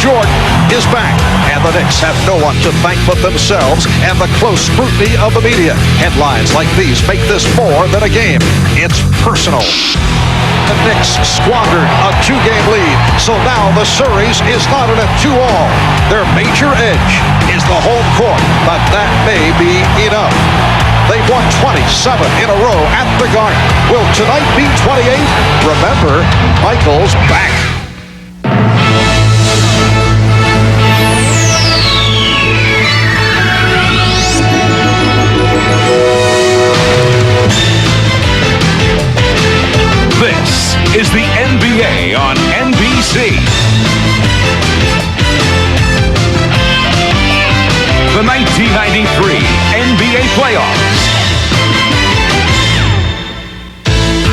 Jordan is back, and the Knicks have no one to thank but themselves and the close scrutiny of the media. Headlines like these make this more than a game. It's personal. The Knicks squandered a 2-game lead, so now the series is knotted at 2-all. Their major edge is the home court, but that may be enough. They've won 27 in a row at the Garden. Will tonight be 28? Remember, Michael's back. This is the NBA on NBC. The 1993 NBA playoffs.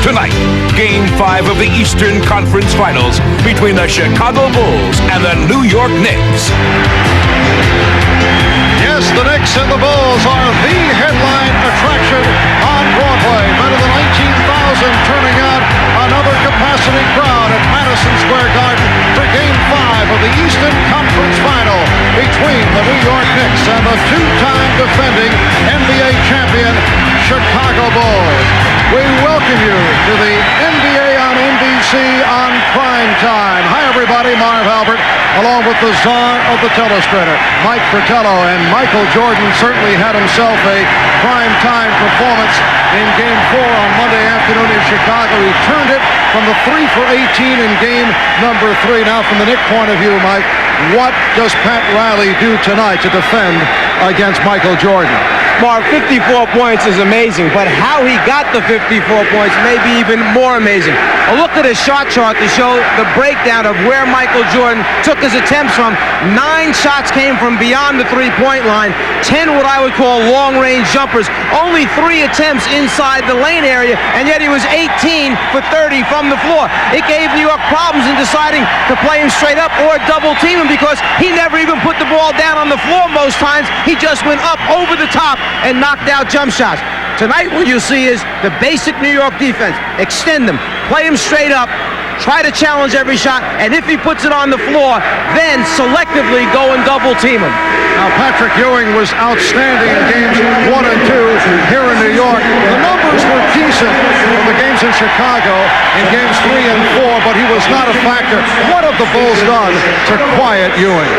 Tonight, Game 5 of the Eastern Conference Finals between the Chicago Bulls and the New York Knicks. Yes, the Knicks and the Bulls are the headline attraction on Broadway. Better than 19,000 turning out another capacity crowd at Madison Square Garden for Game 5 of the Eastern Conference Final between the New York Knicks and the two-time defending NBA champion Chicago Bulls. We welcome you to the NBA on NBC on prime time. Hi, everybody. Marv Albert, along with the czar of the telestrator, Mike Fratello. And Michael Jordan certainly had himself a prime time performance in Game 4 on Monday afternoon in Chicago. He turned it from the 3 for 18 in game number 3. Now, from the Knick point of view, Mike, what does Pat Riley do tonight to defend against Michael Jordan? Mark, 54 points is amazing, but how he got the 54 points may be even more amazing. A look at his shot chart to show the breakdown of where Michael Jordan took his attempts from. 9 shots came from beyond the three-point line, 10 what I would call long-range jumpers, only 3 attempts inside the lane area, and yet he was 18 for 30 from the floor. It gave New York problems in deciding to play him straight up or double team him because he never even put the ball down on the floor most times. He just went up over the top and knocked out jump shots. Tonight what you'll see is the basic New York defense. Extend them, play him straight up, try to challenge every shot, and if he puts it on the floor, then selectively go and double team him. Now, Patrick Ewing was outstanding in games 1 and 2 here in New York. The numbers were decent from the games in Chicago in games 3 and 4, but he was not a factor. What have the Bulls done to quiet Ewing?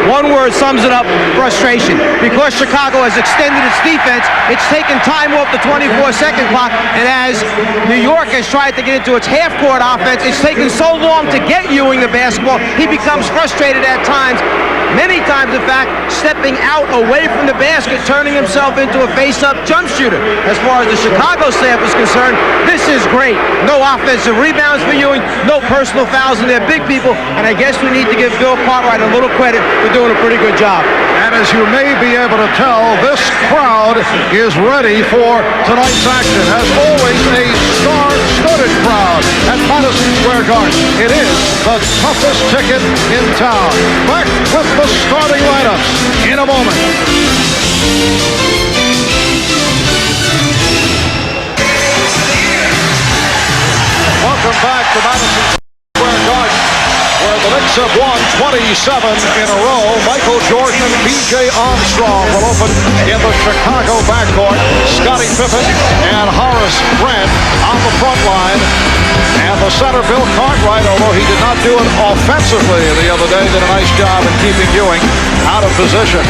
One word sums it up: frustration. Because Chicago has extended its defense, it's taken time off the 24-second clock, and as New York has tried to get into its half-court offense, it's taken so long to get Ewing the basketball, he becomes frustrated at times. Many times, in fact, stepping out away from the basket, turning himself into a face-up jump shooter. As far as the Chicago staff is concerned, this is great. No offensive rebounds for Ewing, no personal fouls, and they're big people, and I guess we need to give Bill Cartwright a little credit for doing a pretty good job. And as you may be able to tell, this crowd is ready for tonight's action. As always, a star-studded crowd at Madison Square Garden. It is the toughest ticket in town. Back with the starting lineups in a moment. Welcome back to Madison Square Garden, where the Knicks have won 27 in a row. Michael Jordan and B.J. Armstrong will open in the Chicago backcourt. Scottie Pippen and Horace Grant on the front line. And the center, Bill Cartwright, although he did not do it offensively the other day, did a nice job in keeping Ewing out of position.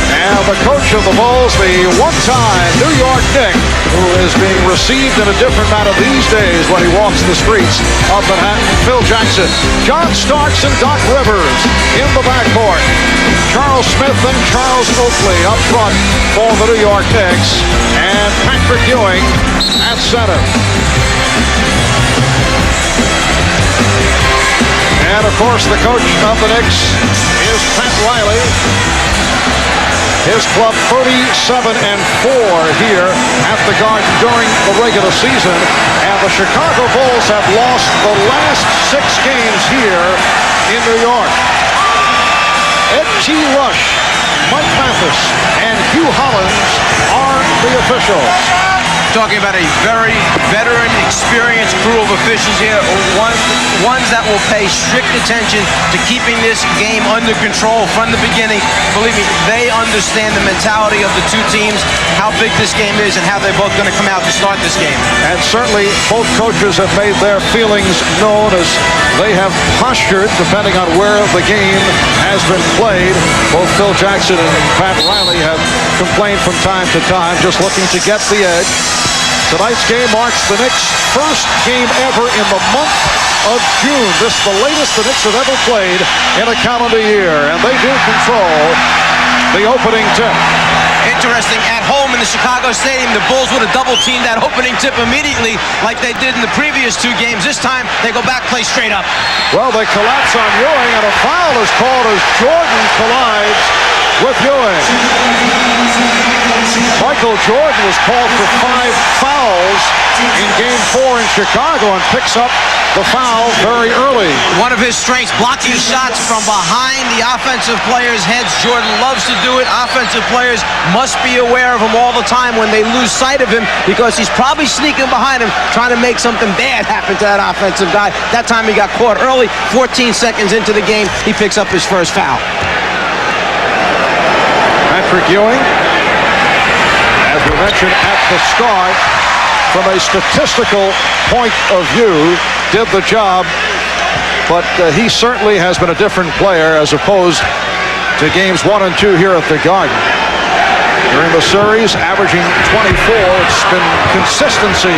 And the coach of the Bulls, the one-time New York Knick, who is being received in a different manner these days when he walks the streets of Manhattan, Phil Jackson. John Starks and Doc Rivers in the backcourt. Charles Smith and Charles Oakley up front for the New York Knicks. And Patrick Ewing at center. And, of course, the coach of the Knicks is Pat Riley. His club 37-4 here at the Garden during the regular season. And the Chicago Bulls have lost the last 6 games here in New York. Ed T. Rush, Mike Mathis, and Hugh Hollins are the officials. talking about a very veteran, experienced crew of officials here, ones that will pay strict attention to keeping this game under control from the beginning. Believe me, they understand the mentality of the two teams, how big this game is, and how they're both going to come out to start this game. And certainly both coaches have made their feelings known as they have postured, depending on where the game has been played. Both Phil Jackson and Pat Riley have complained from time to time, just looking to get the edge. Tonight's game marks the Knicks' first game ever in the month of June. This is the latest the Knicks have ever played in a calendar year, and they do control the opening tip. Interesting, at home in the Chicago Stadium, the Bulls would have double-teamed that opening tip immediately like they did in the previous two games. This time, they go back, play straight up. Well, they collapse on Ewing, and a foul is called as Jordan collides with Ewing. Michael Jordan was called for 5 fouls in Game 4 in Chicago and picks up the foul very early. One of his strengths, blocking shots from behind the offensive players' heads. Jordan loves to do it. Offensive players must be aware of him all the time when they lose sight of him, because he's probably sneaking behind him, trying to make something bad happen to that offensive guy. That time he got caught early. 14 seconds into the game, he picks up his first foul. Patrick Ewing, as we mentioned at the start, from a statistical point of view, did the job, but he certainly has been a different player as opposed to games 1 and 2 here at the Garden. During the series, averaging 24, it's been consistency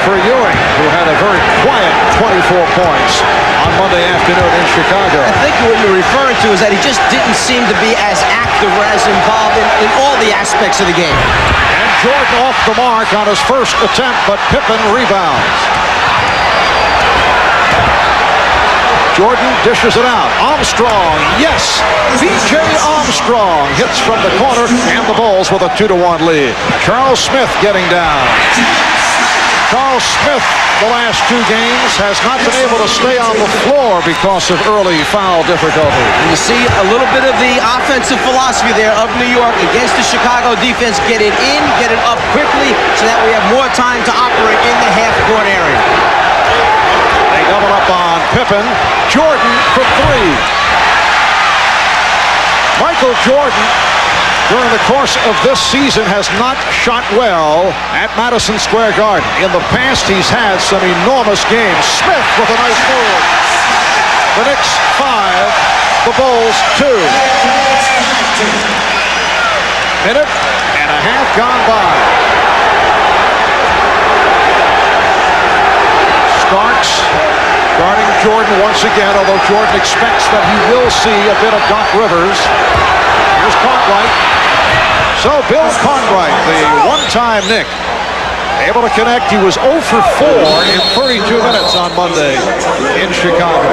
for Ewing, who had a very quiet 24 points on Monday afternoon in Chicago. I think what you're referring to is that he just didn't seem to be as active or as involved in all the aspects of the game. And Jordan off the mark on his first attempt, but Pippen rebounds. Jordan dishes it out. Armstrong, yes! B.J. Armstrong hits from the corner, and the Bulls with a 2-1 lead. Charles Smith getting down. Charles Smith, the last 2 games, has not been able to stay on the floor because of early foul difficulty. And you see a little bit of the offensive philosophy there of New York against the Chicago defense. Get it in, get it up quickly, so that we have more time to operate in the half-court area. They double up on Pippen. Jordan for 3. Michael Jordan, during the course of this season, has not shot well at Madison Square Garden. In the past, he's had some enormous games. Smith with a nice move. The Knicks 5, the Bulls 2. Minute and a half gone by. Starks guarding Jordan once again, although Jordan expects that he will see a bit of Doc Rivers. Here's Cartwright. So Bill Cartwright, the one-time Knick, able to connect. He was 0 for 4 in 32 minutes on Monday in Chicago.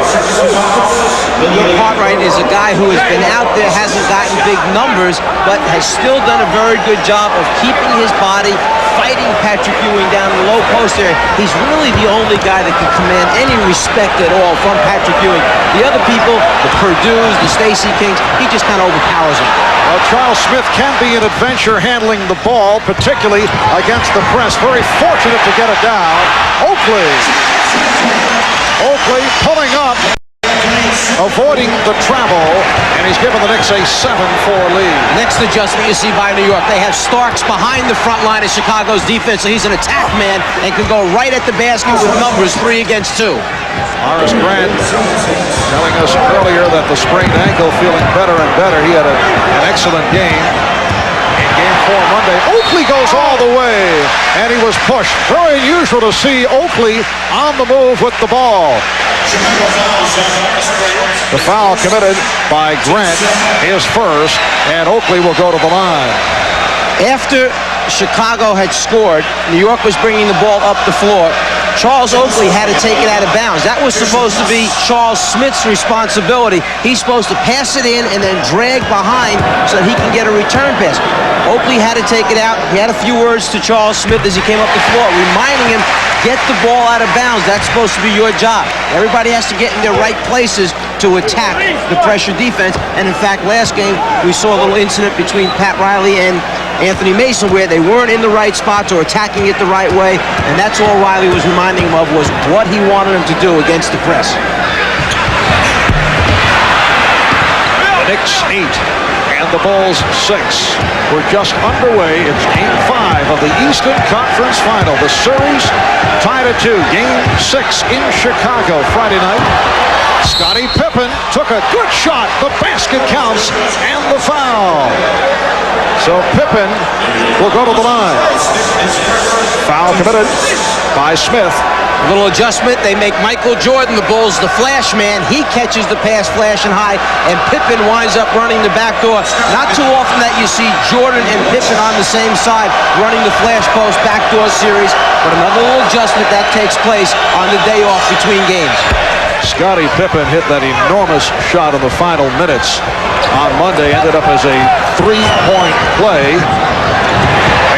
Bill Cartwright is a guy who has been out there, hasn't gotten big numbers, but has still done a very good job of keeping his body, fighting Patrick Ewing down the low post area. He's really the only guy that can command any respect at all from Patrick Ewing. The other people, the Purdue's, the Stacey Kings, he just kind of overpowers them. Well, Charles Smith can be an adventure handling the ball, particularly against the press. Very fortunate to get it down. Oakley pulling up, avoiding the travel, and he's given the Knicks a 7-4 lead. Next adjustment you see by New York. They have Starks behind the front line of Chicago's defense, so he's an attack man and can go right at the basket with numbers 3 against 2. Horace Grant telling us earlier that the sprained ankle feeling better and better. He had an excellent game in Game 4 Monday. Oakley goes all the way, and he was pushed. Very unusual to see Oakley on the move with the ball. The foul committed by Grant is first, and Oakley will go to the line. After Chicago had scored, New York was bringing the ball up the floor. Charles Oakley had to take it out of bounds. That was supposed to be Charles Smith's responsibility. He's supposed to pass it in and then drag behind so that he can get a return pass. Oakley had to take it out. He had a few words to Charles Smith as he came up the floor, reminding him, get the ball out of bounds. That's supposed to be your job. Everybody has to get in their right places to attack the pressure defense. And in fact, last game, we saw a little incident between Pat Riley and Anthony Mason, where they weren't in the right spots or attacking it the right way, and that's all Riley was reminding him of, was what he wanted him to do against the press. The Knicks 8 and the Bulls 6. We're just underway. It's Game 5 of the Eastern Conference Final. The series tied at 2. Game 6 in Chicago Friday night. Scottie Pippen took a good shot. The basket counts and the foul. So Pippen will go to the line. Foul committed by Smith. A little adjustment. They make Michael Jordan, the Bulls, the flash man. He catches the pass flashing high, and Pippen winds up running the back door. Not too often that you see Jordan and Pippen on the same side running the flash post backdoor series, but another little adjustment that takes place on the day off between games. Scottie Pippen hit that enormous shot in the final minutes on Monday. Ended up as a three-point play.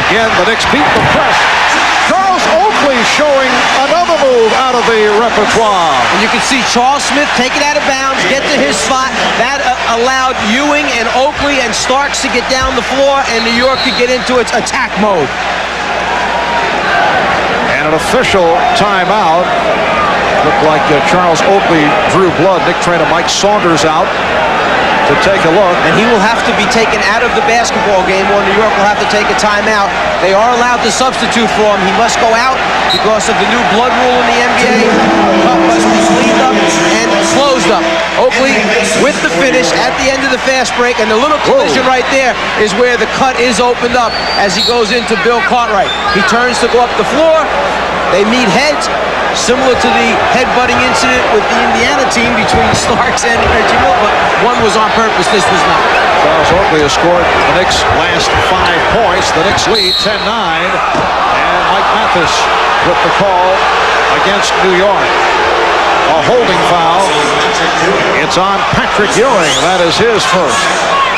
Again, the Knicks beat the press. Charles Oakley showing another move out of the repertoire. And you can see Charles Smith take it out of bounds, get to his spot. That allowed Ewing and Oakley and Starks to get down the floor, and New York could get into its attack mode. And an official timeout. Looked like Charles Oakley drew blood. Nick trainer Mike Saunders out to take a look. And he will have to be taken out of the basketball game, or New York will have to take a timeout. They are allowed to substitute for him. He must go out because of the new blood rule in the NBA. Cup must be cleaned up and closed up. Oakley with the finish at the end of the fast break, and the little collision right there is where the cut is opened up as he goes into Bill Cartwright. He turns to go up the floor. They meet heads. Similar to the headbutting incident with the Indiana team between Starks and Reggie Miller, but one was on purpose, this was not. Charles Oakley has scored the Knicks' last 5 points. The Knicks lead 10-9, and Mike Mathis with the call against New York. A holding foul. It's on Patrick Ewing. That is his first.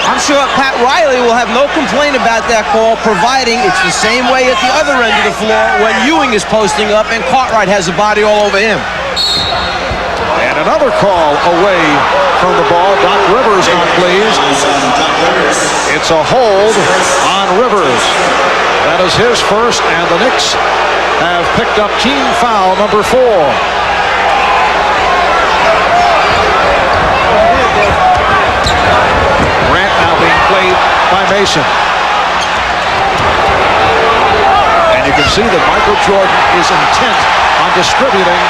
I'm sure Pat Riley will have no complaint about that call, providing it's the same way at the other end of the floor when Ewing is posting up and Cartwright has a body all over him. And another call away from the ball. Doc Rivers not pleased. It's a hold on Rivers. That is his first, and the Knicks have picked up team foul number 4. Played by Mason. And you can see that Michael Jordan is intent on distributing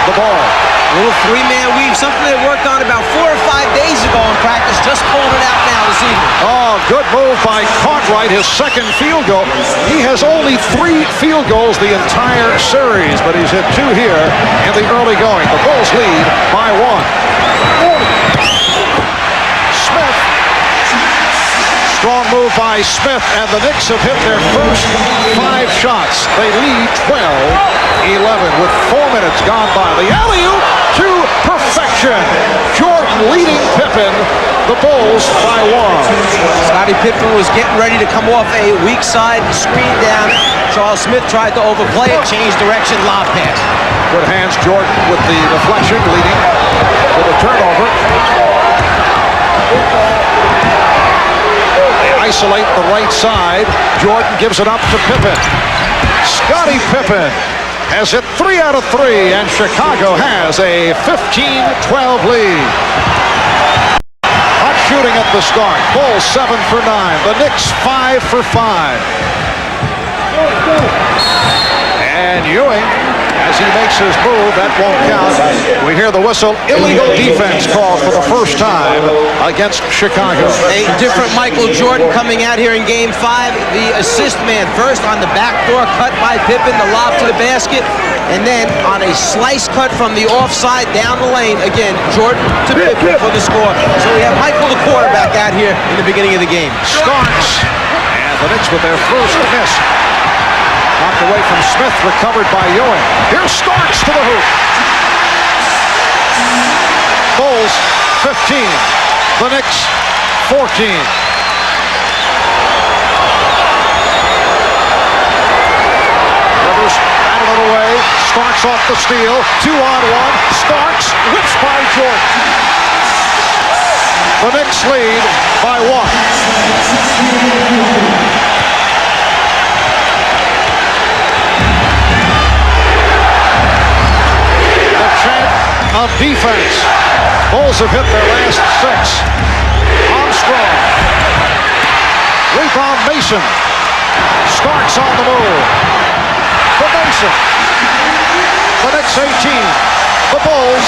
the ball. A little three-man weave, something they worked on about 4 or 5 days ago in practice, just pulling it out now this evening. Oh, good move by Cartwright, his second field goal. He has only 3 field goals the entire series, but he's hit 2 here in the early going. The Bulls lead by 1. Smith. Strong move by Smith, and the Knicks have hit their first 5 shots. They lead 12-11 with 4 minutes gone by. The alley-oop to perfection. Jordan leading Pippen, the Bulls by 1. Scottie Pippen was getting ready to come off a weak side screen down. Charles Smith tried to overplay it, change direction, lob pass. Good hands, Jordan with the deflection, leading to the turnover. Isolate the right side. Jordan gives it up to Pippen. Scottie Pippen has hit 3 out of 3, and Chicago has a 15-12 lead. Hot shooting at the start. Bulls 7 for 9. The Knicks 5 for 5. And Ewing, as he makes his move, that won't count. We hear the whistle. Illegal defense called for the first time against Chicago. A different Michael Jordan coming out here in Game 5. The assist man first on the backdoor cut by Pippen, the lob to the basket, and then on a slice cut from the offside down the lane. Again, Jordan to Pippen for the score. So we have Michael, the quarterback, out here in the beginning of the game. Starks, and the Knicks with their first miss. Knocked away from Smith, recovered by Ewing. Here's Starks to the hoop. Bulls 15. The Knicks 14. Rivers batted it away. Starks off the steal. 2-on-1. Starks whips by Jordan. The Knicks lead by 1. Bulls have hit their last 6. Armstrong. Rebound Mason. Starks on the move. For Mason. The Knicks 18. The Bulls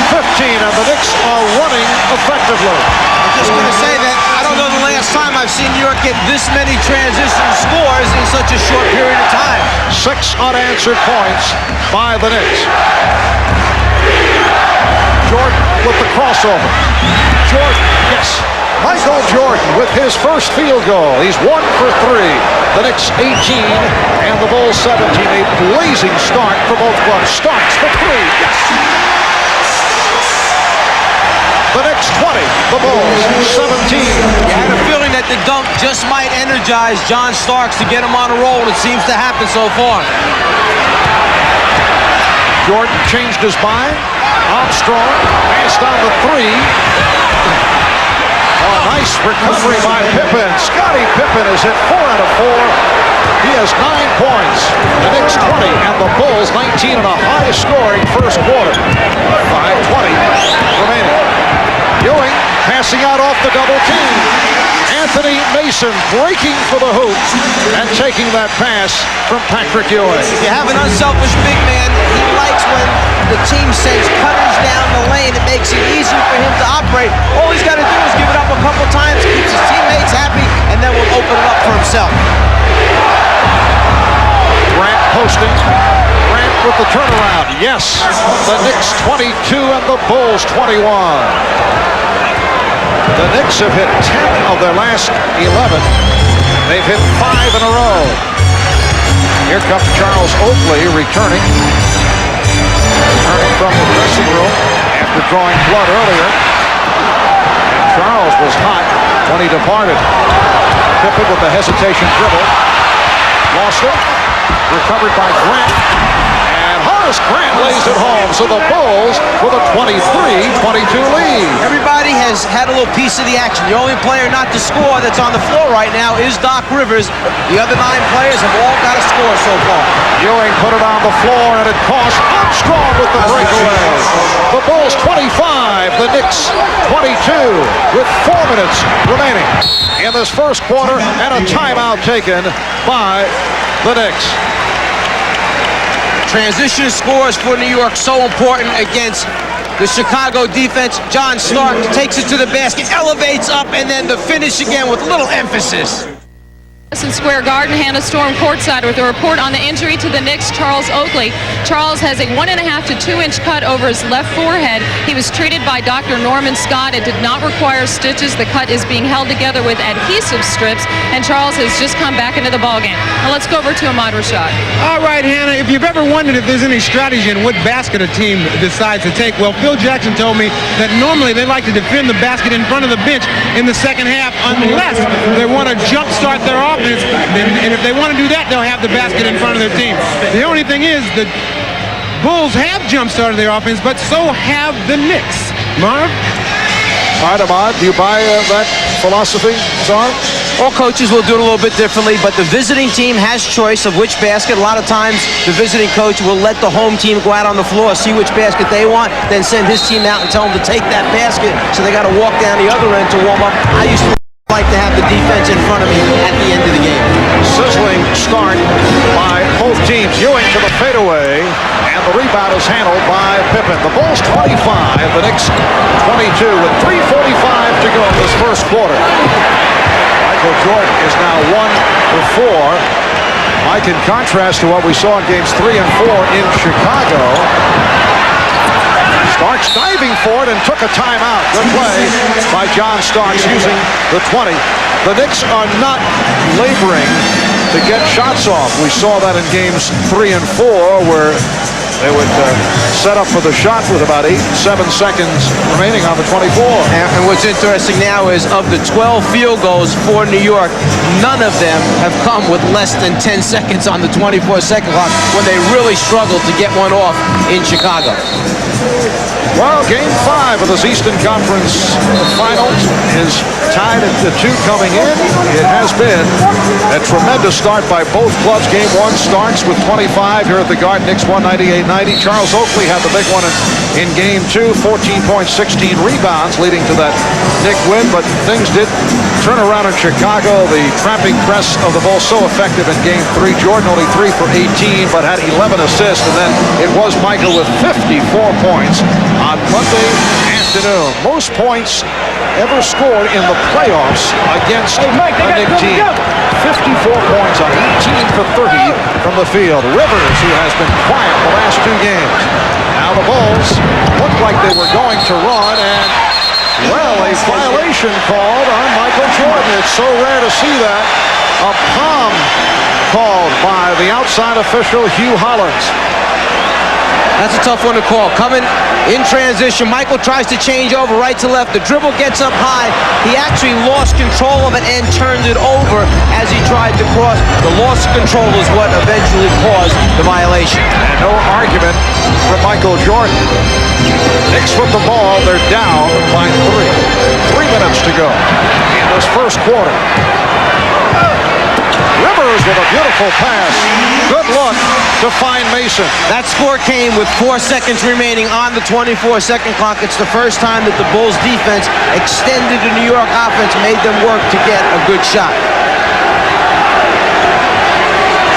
15. And the Knicks are running effectively. I'm just going to say that I don't know the last time I've seen New York get this many transition scores in such a short period of time. 6 unanswered points by the Knicks. Jordan with the crossover. Jordan, yes. Michael Jordan with his first field goal. He's 1 for 3. The Knicks 18 and the Bulls 17. A blazing start for both clubs. Starks for 3. Yes. The Knicks 20. The Bulls 17. You had a feeling that the dunk just might energize John Starks to get him on a roll. It seems to happen so far. Jordan changed his mind. Armstrong passed on the 3. Oh, nice recovery by Pippen. Scottie Pippen is hit 4 out of 4. He has 9 points. The Knicks 20 and the Bulls 19 in a high-scoring first quarter. 5:20 remaining. Ewing passing out off the double team. Anthony Mason breaking for the hoop and taking that pass from Patrick Ewing. You have an unselfish big man. He likes when the team sends cutters down the lane. It makes it easier for him to operate. All he's got to do is give it up a couple times, keeps his teammates happy, and then will open it up for himself. Grant posting. Grant with the turnaround. Yes. The Knicks 22 and the Bulls 21. The Knicks have hit 10 of their last 11. They've hit 5 in a row. Here comes Charles Oakley returning from the dressing room after drawing blood earlier. And Charles was hot when he departed. Pippen with the hesitation dribble. Lost it. Recovered by Grant. And Horace Grant lays it home. So the Bulls with a 23-22 lead. Everybody has had a little piece of the action. The only player not to score that's on the floor right now is Doc Rivers. The other 9 players have all got a score so far. Ewing put it on the floor, and it cost Armstrong with the breakaway. The Bulls 25, the Knicks 22, with 4 minutes remaining in this first quarter, and a timeout taken by the Knicks. Transition scores for New York so important against the Chicago defense. John Starks takes it to the basket, elevates up, and then the finish again with a little emphasis. Madison Square Garden, Hannah Storm courtside with a report on the injury to the Knicks' Charles Oakley. Charles has a 1.5 to 2-inch cut over his left forehead. He was treated by Dr. Norman Scott. It did not require stitches. The cut is being held together with adhesive strips, and Charles has just come back into the ballgame. Now let's go over to Ahmad Rashad. All right, Hannah, if you've ever wondered if there's any strategy in what basket a team decides to take, well, Phil Jackson told me that normally they like to defend the basket in front of the bench in the second half unless they want to jumpstart their offense. And if they want to do that, they'll have the basket in front of their team. The only thing is the Bulls have jump-started their offense, but so have the Knicks. Marv? All right, Ahmad, do you buy that philosophy, Czar? All coaches will do it a little bit differently, but the visiting team has choice of which basket. A lot of times, the visiting coach will let the home team go out on the floor, see which basket they want, then send his team out and tell them to take that basket, so they got to walk down the other end to warm up. I used to like to have the defense in front of me at the end of the game. Sizzling start by both teams. Ewing to the fadeaway, and the rebound is handled by Pippen. The Bulls 25, the Knicks 22, with 3:45 to go in this first quarter. Michael Jordan is now 1 for 4. Mike, in contrast to what we saw in games 3 and 4 in Chicago, Starks diving for it and took a timeout. Good play by John Starks using the 20. The Knicks are not laboring to get shots off. We saw that in games 3 and 4 where they would set up for the shot with about 7 seconds remaining on the 24. And what's interesting now is of the 12 field goals for New York, none of them have come with less than 10 seconds on the 24-second clock when they really struggled to get one off in Chicago. Well, Game 5 of this Eastern Conference Finals is tied at the 2 coming in. It has been a tremendous start by both clubs. Game 1 starts with 25 here at the Garden. Knicks 198 1990. Charles Oakley had the big one in Game 2, 14 points, 16 rebounds, leading to that Knicks win. But things did turn around in Chicago. The trapping press of the Bulls so effective in Game 3. Jordan only 3 for 18, but had 11 assists. And then it was Michael with 54 points on Monday afternoon. Most points ever scored in the playoffs against a Knicks team. 54 points on 18 for 30 from the field. Rivers, who has been quiet the last 2 games. Now the Bulls looked like they were going to run, and, well, a violation called on Michael Jordan. It's so rare to see that. A palm called by the outside official, Hugh Hollins. That's a tough one to call. Coming in transition, Michael tries to change over right to left. The dribble gets up high. He actually lost control of it and turned it over as he tried to cross. The loss of control is what eventually caused the violation. And no argument from Michael Jordan. Knicks with the ball. They're down by 3. 3 minutes to go in this first quarter. Rivers with a beautiful pass. Good look to find Mason. That score came with 4 seconds remaining on the 24-second clock. It's the first time that the Bulls defense extended the New York offense, made them work to get a good shot.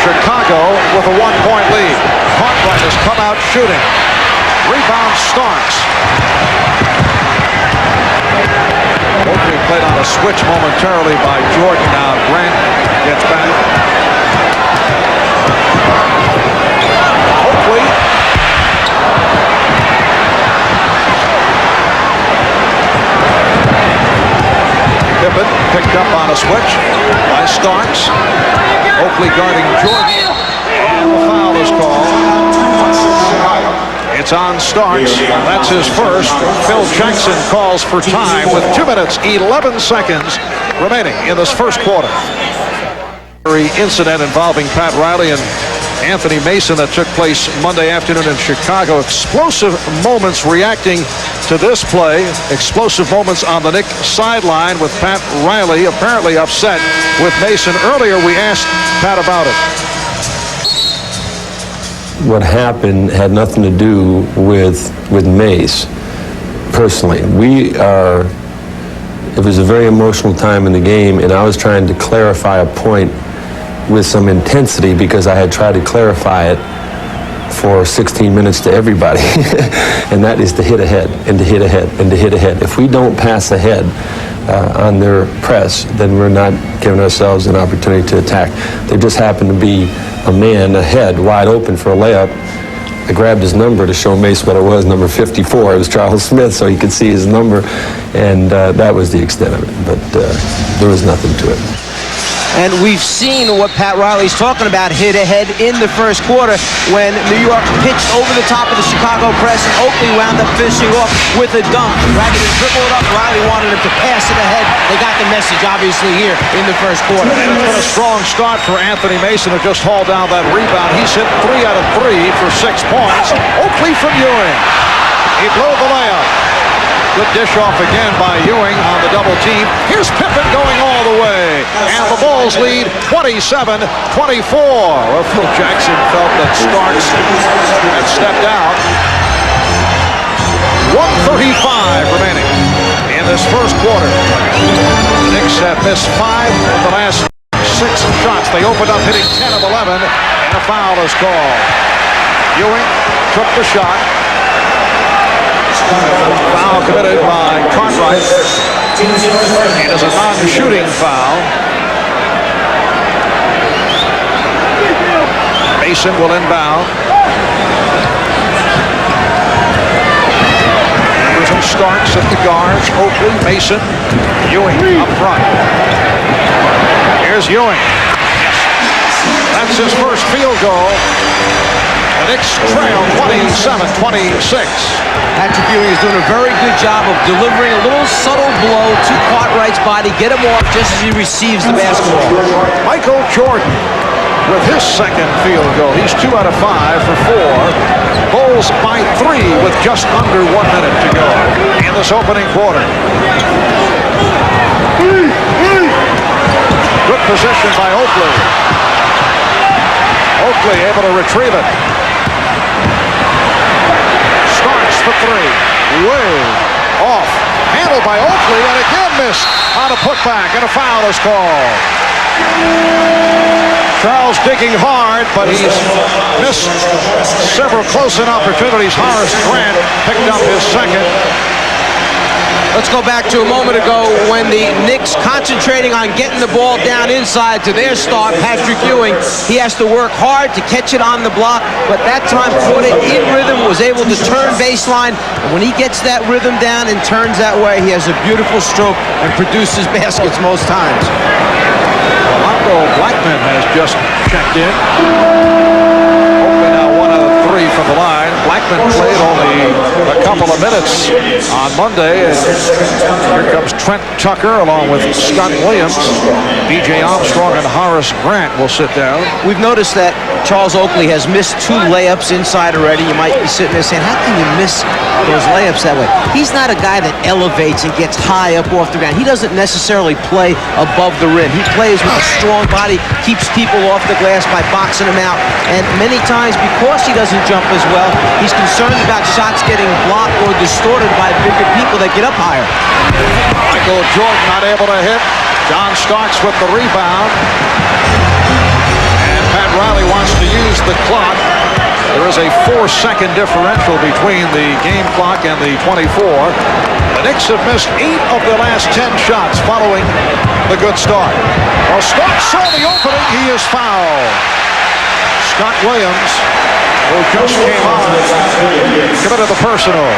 Chicago with a 1-point lead. Cartwright has come out shooting. Rebound Starks. Oakley played on a switch momentarily by Jordan. Now Grant gets back. Oakley. Pippen picked up on a switch by Starks. Oakley guarding Jordan. And the foul is called. It's on Starks. That's his first. Phil Jackson calls for time with 2 minutes, 11 seconds remaining in this first quarter. Incident involving Pat Riley and Anthony Mason that took place Monday afternoon in Chicago. Explosive moments reacting to this play. Explosive moments on the Knicks sideline with Pat Riley apparently upset with Mason. Earlier we asked Pat about it. What happened had nothing to do with Mace personally. It was a very emotional time in the game, and I was trying to clarify a point with some intensity because I had tried to clarify it for 16 minutes to everybody. And that is to hit ahead and to hit ahead and to hit ahead. If we don't pass ahead on their press, then we're not giving ourselves an opportunity to attack. There just happened to be a man ahead, wide open for a layup. I grabbed his number to show Mace what it was, number 54. It was Charles Smith, so he could see his number, and that was the extent of it. But there was nothing to it. And we've seen what Pat Riley's talking about, hit ahead in the first quarter when New York pitched over the top of the Chicago press, and Oakley wound up finishing off with a dunk. Rather than dribble it up, Riley wanted him to pass it ahead. They got the message, obviously, here in the first quarter. It's been a strong start for Anthony Mason, who just hauled down that rebound. He's hit 3 out of 3 for 6 points. Oakley from Ewing. He blew the layup. Good dish off again by Ewing on the double team. Here's Pippen going all the way. And the Bulls lead 27-24. Well, Phil Jackson felt that Starks had stepped out. 1:35 remaining in this first quarter. The Knicks have missed 5 of the last 6 shots. They opened up hitting 10 of 11, and a foul is called. Ewing took the shot. Foul committed by Cartwright. It is a non-shooting foul. Mason will inbound. Rivers and Starks at the guards. Oakley, Mason, Ewing up front. Here's Ewing. That's his first field goal. The Knicks trail 27-26. Patrick Ewing is doing a very good job of delivering a little subtle blow to Cartwright's body, get him off just as he receives the basketball. Michael Jordan with his second field goal. He's 2 out of 5 for 4. Bulls by 3 with just under 1 minute to go in this opening quarter. Good position by Oakley. Oakley able to retrieve it. for three. Way off. Handled by Oakley, and again missed on a putback, and a foul is called. Charles digging hard, but he's missed several close-in opportunities. Horace Grant picked up his second. Let's go back to a moment ago when the Knicks concentrating on getting the ball down inside to their star, Patrick Ewing. He has to work hard to catch it on the block, but that time Thwarted in rhythm was able to turn baseline. And when he gets that rhythm down and turns that way, he has a beautiful stroke and produces baskets most times. Marco Blackman has just checked in. Oakley now 1 out of 3 from the line. Blackman played only a couple of minutes on Monday. And here comes Trent Tucker along with Scott Williams. B.J. Armstrong and Horace Grant will sit down. We've noticed that Charles Oakley has missed 2 layups inside already. You might be sitting there saying, how can you miss those layups that way? He's not a guy that elevates and gets high up off the ground. He doesn't necessarily play above the rim. He plays with a strong body, keeps people off the glass by boxing them out. And many times, because he doesn't jump as well, he's concerned about shots getting blocked or distorted by bigger people that get up higher. Michael Jordan not able to hit. John Starks with the rebound. And Pat Riley wants to use the clock. There is a 4-second differential between the game clock and the 24. The Knicks have missed 8 of their last 10 shots following the good start. Well, Starks saw the opening. He is fouled. Scott Williams, who just came on, committed the personal.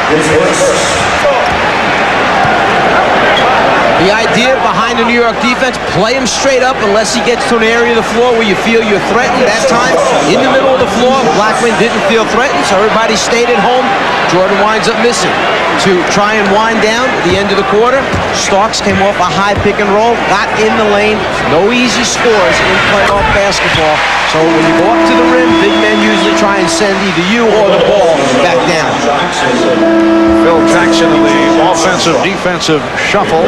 The idea behind the New York defense, play him straight up unless he gets to an area of the floor where you feel you're threatened. That time, in the middle of the floor, Blackman didn't feel threatened, so everybody stayed at home. Jordan winds up missing. To try and wind down at the end of the quarter, Starks came off a high pick and roll, got in the lane. No easy scores in playoff basketball. So when you go up to the rim, big men usually try and send either you or the ball back down. Phil Jackson in the offensive-defensive shuffle.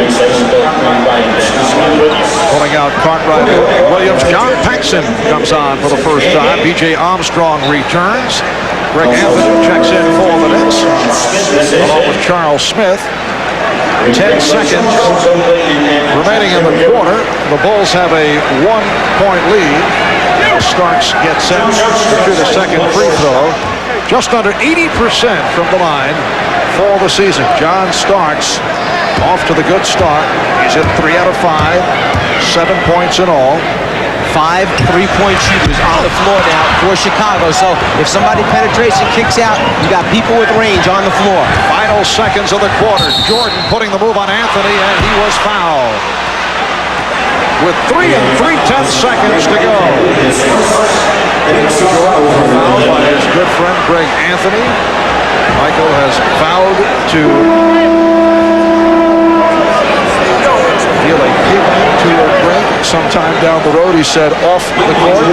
Pulling out Cartwright, Williams. John Paxson comes on for the first time. B.J. Armstrong returns. Greg Anthony checks in for the Knicks, along with Charles Smith. 10 seconds remaining in the quarter. The Bulls have a 1-point lead. Starks gets set to shoot a second free throw. Just under 80% from the line for the season. John Starks off to the good start. He's hit 3 out of 5, 7 points in all. 5 3-point shooters on the floor now for Chicago. So if somebody penetrates and kicks out, you got people with range on the floor. Final seconds of the quarter. Jordan putting the move on Anthony, and he was fouled. With 3 3/10 seconds to go. Jordan fouled by his good friend Greg Anthony. Michael has vowed to deal a kick to Greg sometime down the road. He said off the court.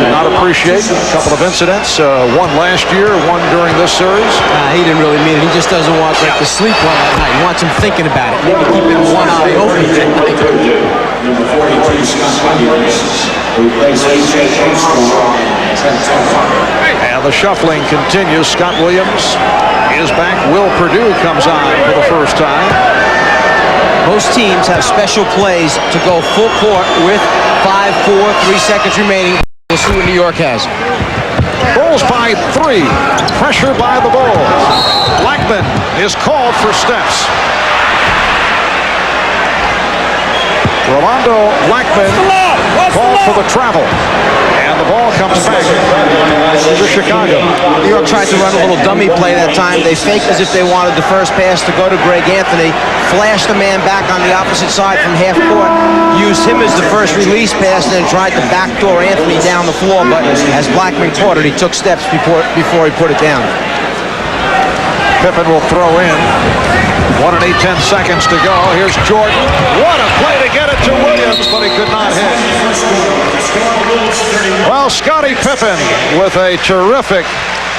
Did not appreciate a couple of incidents. One last year, one during this series. He didn't really mean it. He just doesn't want Greg to sleep well at night. He wants him thinking about it. Maybe keeping one eye open. Number 42, Scott Williams, who plays A.J. Armstrong, and the shuffling continues. Scott Williams is back. Will Perdue comes on for the first time. Most teams have special plays to go full court with 5, 4, 3 seconds remaining. We'll see what New York has. Bulls by 3. Pressure by the Bulls. Blackman is called for steps. Rolando Blackman called for the travel. And the ball comes back to Chicago. New York tried to run a little dummy play that time. They faked as if they wanted the first pass to go to Greg Anthony. Flashed the man back on the opposite side from half court. Used him as the first release pass and then tried to backdoor Anthony down the floor. But as Blackman caught it, he took steps before he put it down. Pippen will throw in. 1 and 8/10 seconds to go. Here's Jordan. What a play to get it to Williams, but he could not hit. Well, Scottie Pippen with a terrific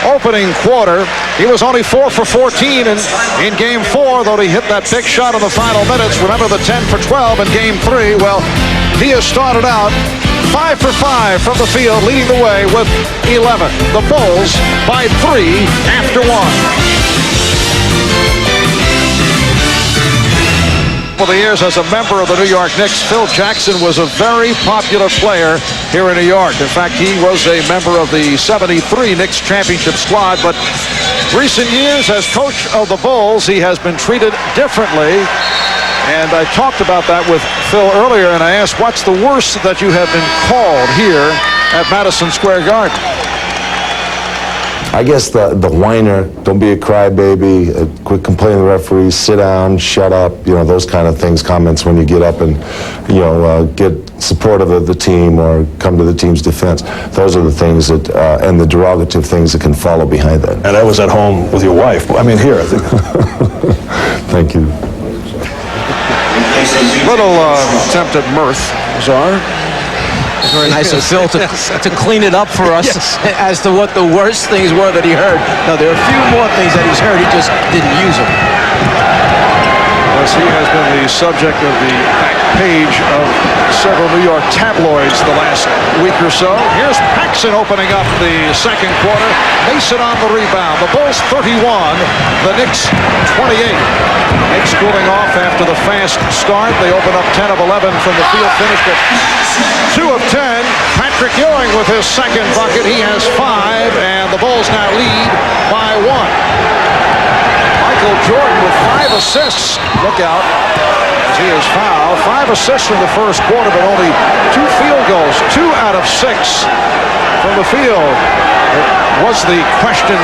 opening quarter. He was only 4 for 14 in Game 4, though he hit that big shot in the final minutes. Remember the 10 for 12 in Game 3? Well, he has started out 5 for 5 from the field, leading the way with 11. The Bulls by 3 after 1. couple of years as a member of the New York Knicks, Phil Jackson was a very popular player here in New York. In fact, he was a member of the '73 Knicks championship squad, but recent years as coach of the Bulls, he has been treated differently. And I talked about that with Phil earlier, and I asked, what's the worst that you have been called here at Madison Square Garden? I guess the whiner, don't be a crybaby, quit complaining to the referees, sit down, shut up, those kind of things, comments when you get up and, get supportive of the team or come to the team's defense. Those are the things that, and the derogative things that can follow behind that. And I was at home with your wife. I mean, here, I think. Thank you. Little attempt at mirth, Czar. Very nice of Phil to clean it up for us as to what the worst things were that he heard. No, there are a few more things that he's heard. He just didn't use them. Yes, he has been the subject of the back page of several New York tabloids the last week or so. Here's Paxson opening up the second quarter. Mason on the rebound. The Bulls 31, the Knicks 28. Knicks cooling off after the fast start. They open up 10 of 11 from the field, finished at 2 of 10. Patrick Ewing with his second bucket. He has 5, and the Bulls now lead by 1. Michael Jordan with 5 assists. Look out as he is fouled. 5 assists in the first quarter, but only 2 field goals. 2 out of 6 from the field. It was the question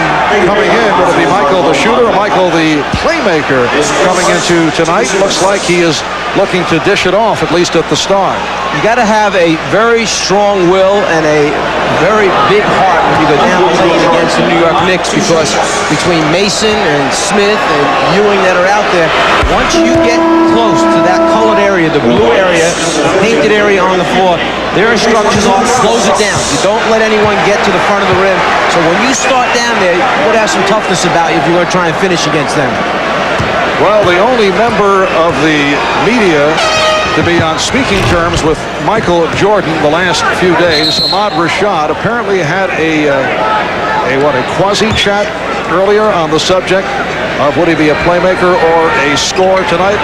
coming in. Will it be Michael the shooter or Michael the playmaker coming into tonight? Looks like he is looking to dish it off, at least at the start. You got to have a very strong will and a very big heart when you go down playing against the New York Knicks, because between Mason and Smith and Ewing that are out there, once you get close to that colored area, the blue area, the painted area on the floor, their instructions are close it down. You don't let anyone get to the front of the rim. So when you start down there, you would have some toughness about you if you want to try and finish against them. Well, the only member of the media to be on speaking terms with Michael Jordan the last few days, Ahmad Rashad, apparently had a quasi-chat earlier on the subject of would he be a playmaker or a scorer tonight.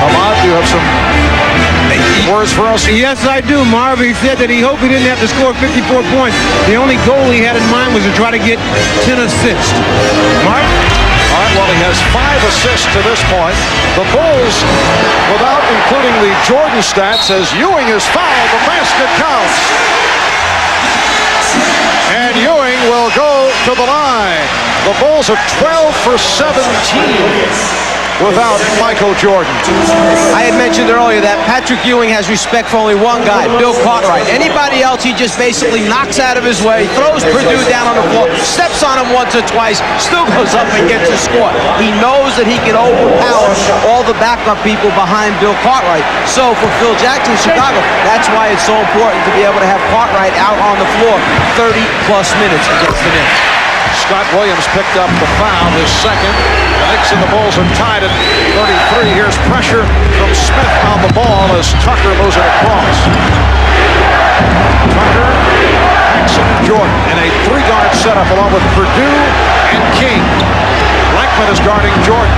Ahmad, do you have some words for us? Yes, I do, Marv. He said that he hoped he didn't have to score 54 points. The only goal he had in mind was to try to get 10 assists. Marv? All right, well, he has 5 assists to this point. The Bulls, without including the Jordan stats, as Ewing is fouled, the basket counts. And Ewing will go to the line. The Bulls are 12 for 17 without Michael Jordan. I had mentioned earlier that Patrick Ewing has respect for only one guy, Bill Cartwright. Anybody else he just basically knocks out of his way, throws Purdue down on the floor, steps on him once or twice, still goes up and gets a score. He knows that he can overpower all the backup people behind Bill Cartwright. So for Phil Jackson in Chicago, that's why it's so important to be able to have Cartwright out on the floor 30-plus minutes against the Knicks. Scott Williams picked up the foul, his second. The Knicks and the Bulls are tied at 33. Here's pressure from Smith on the ball as Tucker moves it across. Tucker, Paxson, Jordan in a 3-guard setup along with Purdue and King. Blackman is guarding Jordan.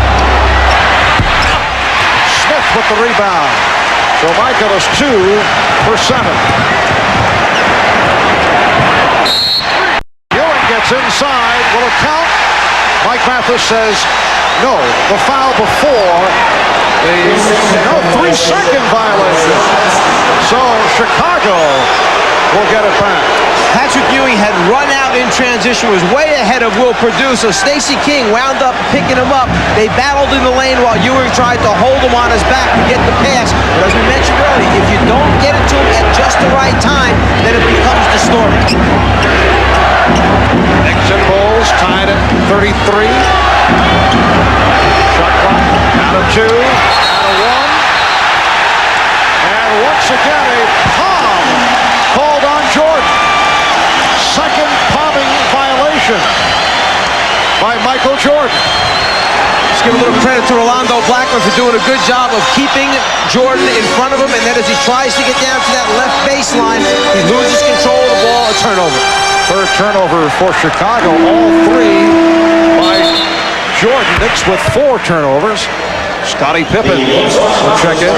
Smith with the rebound. So Michael is 2 for 7. Gets inside. Will it count? Mike Mathis says no. The foul before the 3-second violation. So Chicago will get it back. Patrick Ewing had run out in transition, was way ahead of Will Purdue, so Stacey King wound up picking him up. They battled in the lane while Ewing tried to hold him on his back to get the pass. But as we mentioned earlier, if you don't get it to him at just the right time, then it becomes distorted. Knicks and Bulls tied at 33. Shot clock out of 2, out of 1. And once again a palm called on Jordan. Second palming violation by Michael Jordan. Let's give a little credit to Rolando Blackman for doing a good job of keeping Jordan in front of him, and then as he tries to get down to that left baseline, he loses control of the ball, a turnover. Third turnover for Chicago, all 3 by Jordan. Knicks with 4 turnovers. Scottie Pippen will check in.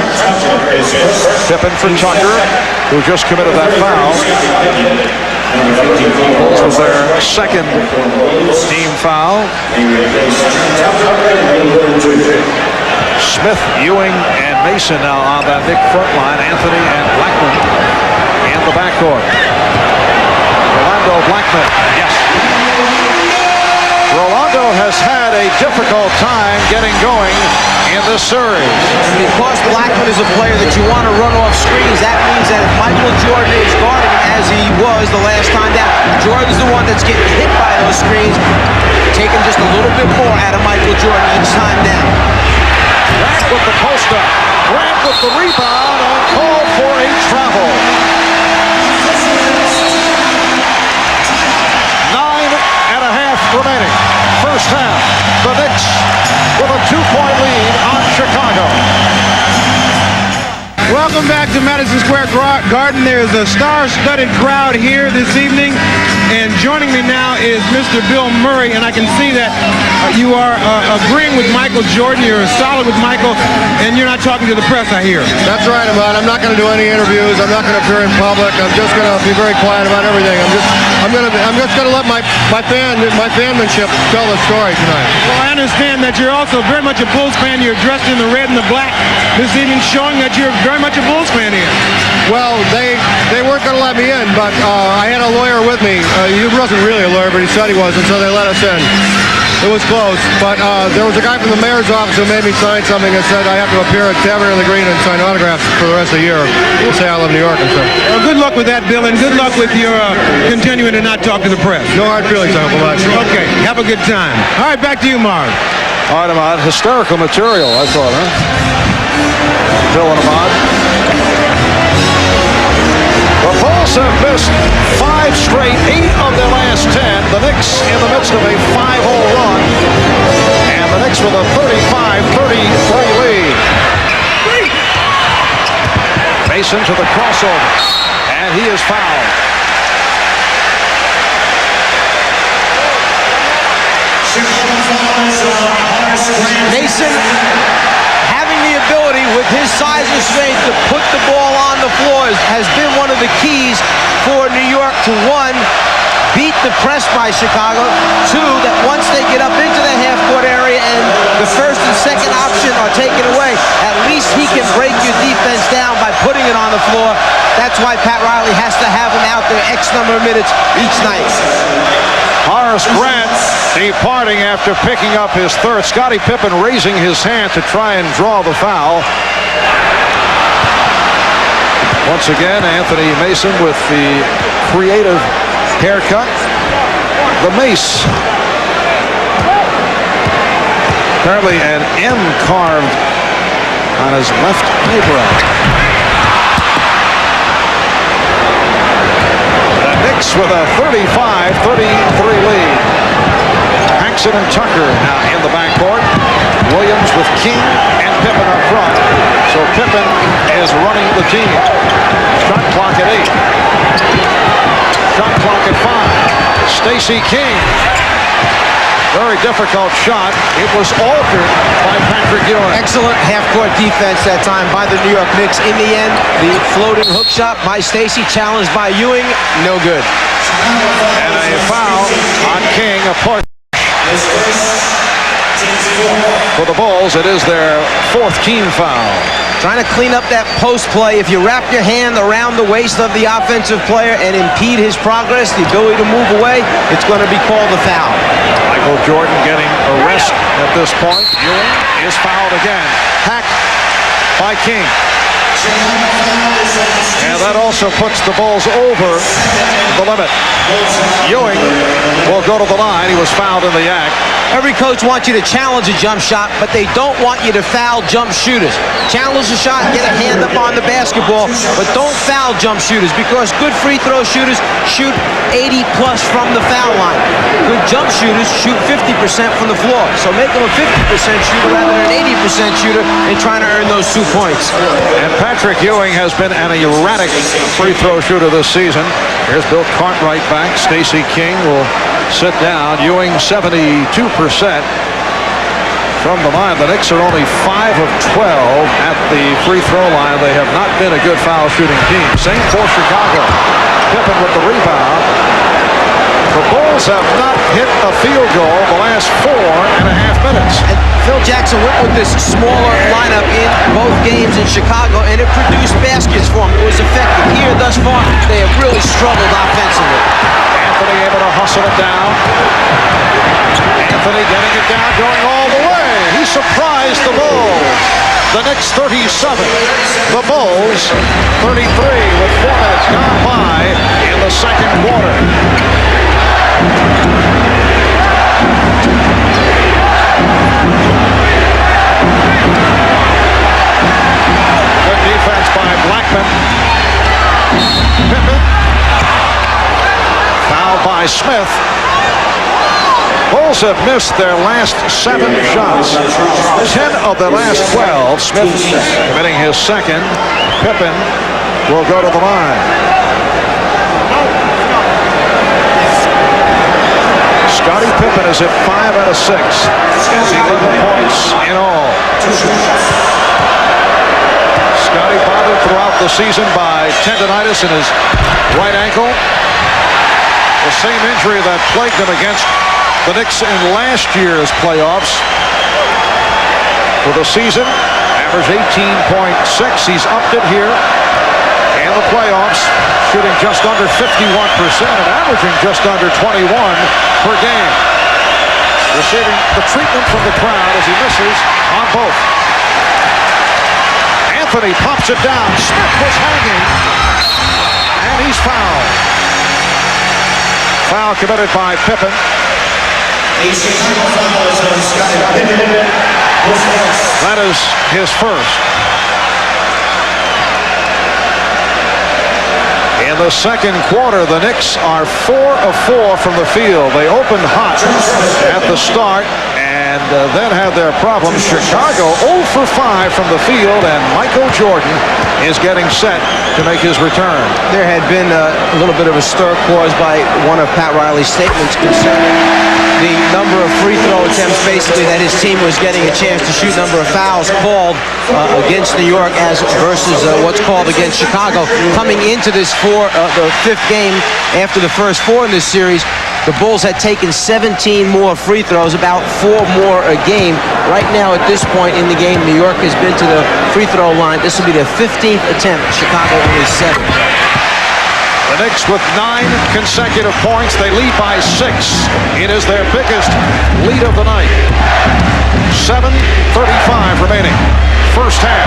Pippen for Tucker, who just committed that foul. Bulls with their second team foul. Smith, Ewing, and Mason now on that Knick front line. Anthony and Blackman in the backcourt. Rolando Blackman, yes. Rolando has had a difficult time getting going in this series. Because Blackman is a player that you want to run off screens, that means that if Michael Jordan is guarding as he was the last time down, Jordan's the one that's getting hit by those screens, taking just a little bit more out of Michael Jordan each time down. Grant with the post-up. Grant with the rebound and called for a travel. 9.5 remaining. First half. The Knicks with a 2-point lead on Chicago. Welcome back to Madison Square Garden. There's a star-studded crowd here this evening, and joining me now is Mr. Bill Murray, and I can see that you are agreeing with Michael Jordan. You're solid with Michael, and you're not talking to the press, I hear. That's right, Ahmad. I'm not going to do any interviews. I'm not going to appear in public. I'm just going to be very quiet about everything. I'm just going to let my fanmanship tell the story tonight. Well, I understand that you're also very much a Bulls fan. You're dressed in the red and the black this evening, showing that you're very much a Bulls fan here. Well, they weren't going to let me in, but I had a lawyer with me. He wasn't really a lawyer, but he said he was, and so they let us in. It was close, but there was a guy from the mayor's office who made me sign something and said I have to appear at Tavern in the Green and sign autographs for the rest of the year. We'll say I live in New York and so. Well, good luck with that, Bill, and good luck with your continuing to not talk to the press. No hard feelings, Uncle Max. Okay, have a good time. All right, back to you, Marv. All right, Ahmad. Hysterical material, I thought, huh? Bill and Ahmad. The Bulls have missed 5 straight, 8 of their last 10. The Knicks in the midst of a 5-0 run. And the Knicks with a 35-33 lead. Mason to the crossover. And he is fouled. Mason having the ability with his size and strength to put the ball on the floor has been one of the keys for New York to, 1, beat the press by Chicago, 2, that once they get up into the half-court area and the first and second option are taken away, at least he can break your defense down by putting it on the floor. That's why Pat Riley has to have him out there X number of minutes each night. Horace Grant departing after picking up his third. Scottie Pippen raising his hand to try and draw the foul. Once again, Anthony Mason with the creative haircut. The mace. Apparently an M carved on his left eyebrow. With a 35-33 lead. Paxson and Tucker now in the backcourt. Williams with King and Pippen up front. So Pippen is running the team. Shot clock at 8. Shot clock at 5. Stacey King. Very difficult shot. It was altered by Patrick Ewing. Excellent half-court defense that time by the New York Knicks. In the end, the floating hook shot by Stacey, challenged by Ewing, no good. And a foul on King, a push. For the Bulls, it is their 4th team foul. Trying to clean up that post play. If you wrap your hand around the waist of the offensive player and impede his progress, the ability to move away, it's going to be called a foul. Michael Jordan getting a rest at this point. Ewing is fouled again. Hacked by King. And that also puts the Bulls over the limit. Ewing will go to the line. He was fouled in the act. Every coach wants you to challenge a jump shot, but they don't want you to foul jump shooters. Challenge the shot, get a hand up on the basketball, but don't foul jump shooters, because good free throw shooters shoot 80 plus from the foul line. Good jump shooters shoot 50% from the floor. So make them a 50% shooter rather than an 80% shooter and trying to earn those 2 points. And Patrick Ewing has been an erratic free throw shooter this season. Here's Bill Cartwright back. Stacey King will sit down. Ewing 72% from the line. The Knicks are only 5 of 12 at the free throw line. They have not been a good foul shooting team. Same for Chicago. Pippen with the rebound. The Bulls have not hit a field goal the last 4.5 minutes. And Phil Jackson went with this smaller lineup in both games in Chicago, and it produced baskets for him. It was effective. Here thus far, they have really struggled offensively. Anthony able to hustle it down. Anthony getting it down, going all the way. He surprised the Bulls. The Knicks 37, the Bulls 33 with 4 minutes gone by in the second quarter. Good defense by Blackman. Pippen. Fouled by Smith. Bulls have missed their last 7 shots. 10 of their last 12. Smith committing his second. Pippen will go to the line. Scottie Pippen is at 5 out of 6. 11 points in all. Scottie bothered throughout the season by tendonitis in his right ankle. The same injury that plagued him against the Knicks in last year's playoffs. For the season, averaged 18.6. He's upped it here in the playoffs, shooting just under 51% and averaging just under 21 per game. Receiving the treatment from the crowd as he misses on both. Anthony pops it down. Smith was hanging, and he's fouled. Foul committed by Pippen. That is his first. In the second quarter, the Knicks are 4 of 4 from the field. They opened hot at the start and then had their problems. Chicago 0 for 5 from the field, and Michael Jordan is getting set to make his return. There had been a little bit of a stir caused by one of Pat Riley's statements concerning the number of free throw attempts, basically, that his team was getting a chance to shoot, number of fouls called against New York as versus what's called against Chicago. Coming into this the 5th game after the first 4 in this series, the Bulls had taken 17 more free throws, about 4 more a game. Right now, at this point in the game, New York has been to the free throw line. This will be their 15th attempt. Chicago only 7. The Knicks with 9 consecutive points. They lead by 6. It is their biggest lead of the night. 7:35 remaining. First half.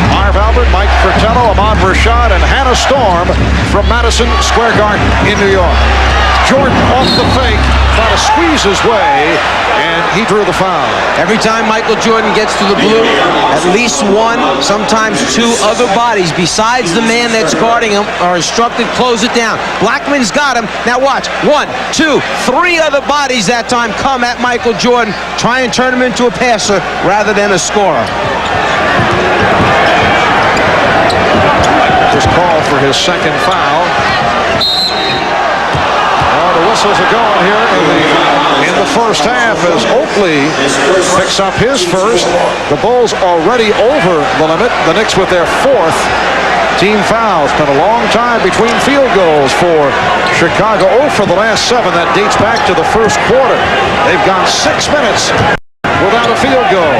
Marv Albert, Mike Fratello, Ahmad Rashad, and Hannah Storm from Madison Square Garden in New York. Jordan off the fake, trying to squeeze his way, and he drew the foul. Every time Michael Jordan gets to the blue, at least 1, sometimes 2 other bodies besides the man that's guarding him are instructed, close it down. Blackman's got him. Now watch. 1, 2, 3 other bodies that time come at Michael Jordan, try and turn him into a passer rather than a scorer. Just called for his second foul. The whistles are going here in the first half as Oakley picks up his first. The Bulls already over the limit. The Knicks with their 4th team foul. It's been a long time between field goals for Chicago. 0 for the last 7. That dates back to the first quarter. They've gone 6 minutes without a field goal.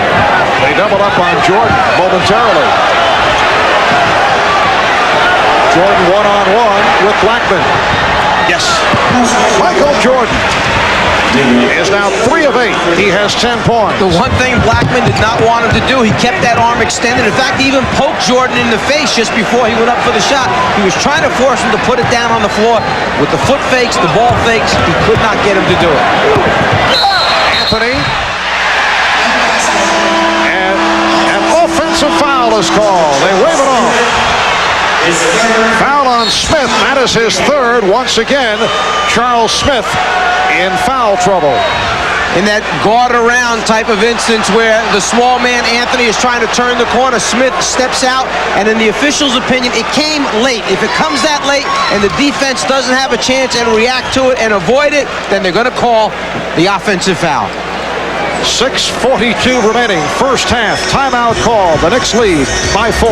They doubled up on Jordan momentarily. Jordan one-on-one with Blackman. Yes. Michael Jordan is now 3 of 8. He has 10 points. The one thing Blackman did not want him to do, he kept that arm extended. In fact, he even poked Jordan in the face just before he went up for the shot. He was trying to force him to put it down on the floor. With the foot fakes, the ball fakes, he could not get him to do it. Anthony. And an offensive foul is called. They wave it off. Foul on Smith. That is his 3rd. Once again, Charles Smith in foul trouble. In that guard around type of instance where the small man Anthony is trying to turn the corner, Smith steps out, and in the official's opinion, it came late. If it comes that late and the defense doesn't have a chance and react to it and avoid it, then they're going to call the offensive foul. 6:42 remaining. First half. Timeout call. The Knicks lead by 4.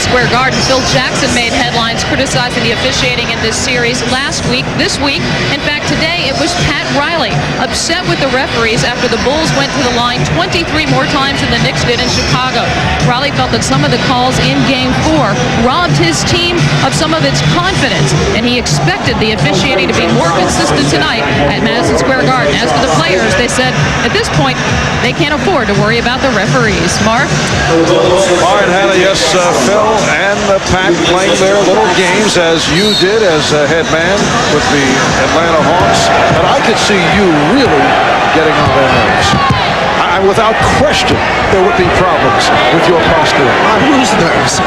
Square Garden, Phil Jackson made headlines criticizing the officiating in this series last week. This week, in fact, today it was Pat Riley, upset with the referees after the Bulls went to the line 23 more times than the Knicks did in Chicago. Riley felt that some of the calls in Game 4 robbed his team of some of its confidence, and he expected the officiating to be more consistent tonight at Madison Square Garden. As for the players, they said at this point they can't afford to worry about the referees. Mark? All right, Hannah, yes, Phil and Pat playing their little games as you did as a head man with the Atlanta Hawks. But I could see you really getting on their nerves. Without question, there would be problems with your posture. On whose nerves?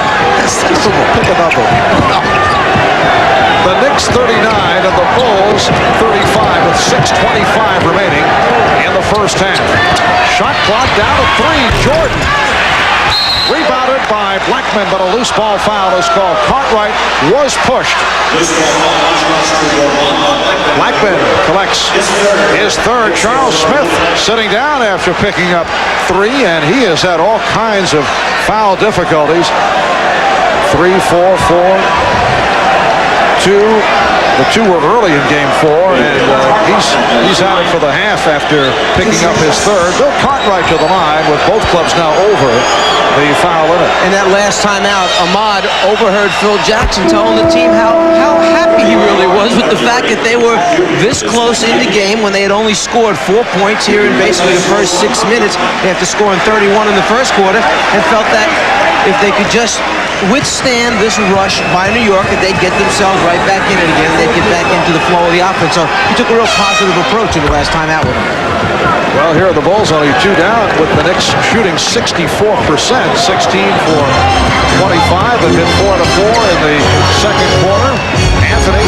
Pick another. The Knicks 39 and the Bulls 35 with 6:25 remaining in the first half. Shot clock down to 3. Jordan. Rebounded by Blackman, but a loose ball foul is called. Cartwright was pushed. Blackman collects his third. Charles Smith sitting down after picking up 3, and he has had all kinds of foul difficulties. 3, 4, 4, 2. The 2 were early in Game 4, and he's out for the half after picking up his third. Bill Cartwright to the line with both clubs now over the foul limit. And that last time out, Ahmad overheard Phil Jackson telling the team how happy he really was with the fact that they were this close in the game when they had only scored 4 points here in basically the first 6 minutes after scoring 31 in the first quarter, and felt that if they could just withstand this rush by New York, that they'd get themselves right back in it again, they'd get back into the flow of the offense. So he took a real positive approach in the last time out with him. Well, here are the Bulls only 2 down with the Knicks shooting 64%, 16 for 25. They've hit 4 out of 4 in the second quarter. Anthony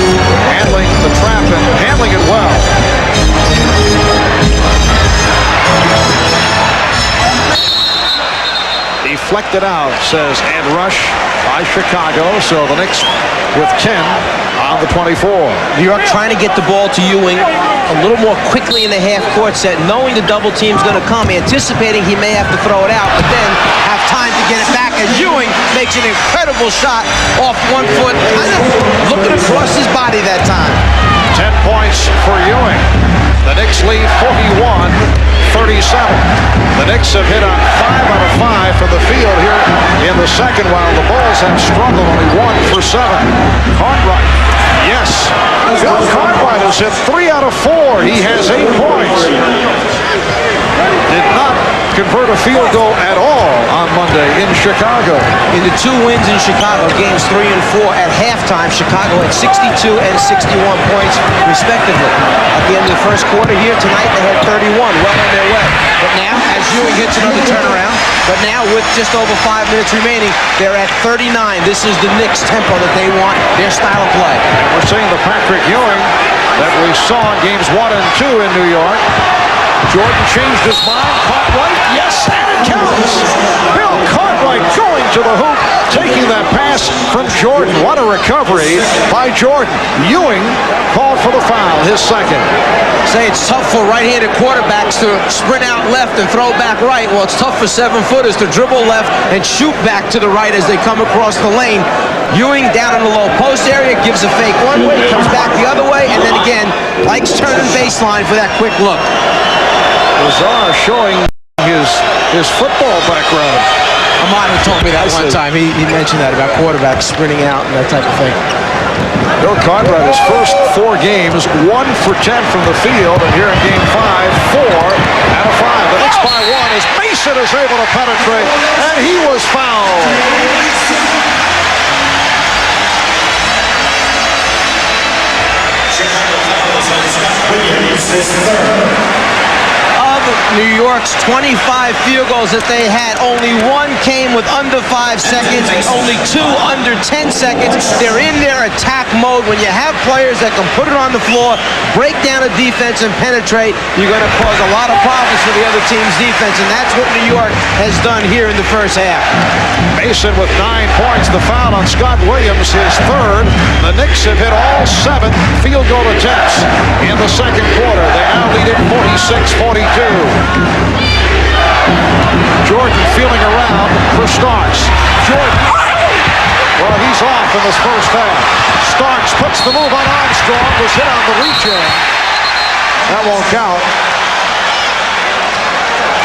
handling the trap and handling it well. Deflected out, says Ed Rush by Chicago. So the Knicks with 10 on the 24. New York trying to get the ball to Ewing a little more quickly in the half-court set, knowing the double team's going to come, anticipating he may have to throw it out, but then have time to get it back. And Ewing makes an incredible shot off 1 foot, kind of looking across his body that time. 10 points for Ewing. The Knicks lead 41-37. The Knicks have hit on 5 out of 5 from the field here in the second, while the Bulls have struggled, only 1 for 7. Cartwright, yes. Bill Cartwright has hit 3 out of 4. He has 8 points. Did not convert a field goal at all on Monday in Chicago. In the 2 wins in Chicago, games 3 and 4 at halftime, Chicago had 62 and 61 points respectively. At the end of the first quarter here tonight, they had 31, well on their way. But now, as Ewing hits another turnaround, but now with just over 5 minutes remaining, they're at 39. This is the Knicks tempo that they want, their style of play. We're seeing the Patrick Ewing that we saw in games 1 and 2 in New York. Jordan changed his mind. Cartwright, yes, and it counts. Bill Cartwright going to the hoop, taking that pass from Jordan. What a recovery by Jordan. Ewing called for the foul, his second. Say it's tough for right-handed quarterbacks to sprint out left and throw back right. Well, it's tough for 7-footers to dribble left and shoot back to the right as they come across the lane. Ewing down in the low post area, gives a fake one way, comes back the other way, and then again, likes turning baseline for that quick look. Lazar showing his football background. Ahmad had told me that one time. He mentioned that about quarterbacks sprinting out and that type of thing. Bill Cartwright, his first 4 games, 1 for 10 from the field, and here in Game 5, 4 out of 5. The Knicks by 1 as Mason is able to penetrate, and he was fouled. New York's 25 field goals that they had, only one came with under 5 seconds, only 2 under 10 seconds. They're in their attack mode. When you have players that can put it on the floor, break down a defense and penetrate, you're going to cause a lot of problems for the other team's defense, and that's what New York has done here in the first half. Mason with 9 points. The foul on Scott Williams, his third. The Knicks have hit all 7 field goal attempts in the second quarter. They now lead it 46-42. Jordan feeling around for Starks. Jordan. Well, he's off in this first half. Starks puts the move on Armstrong. Was hit on the reach in. That won't count.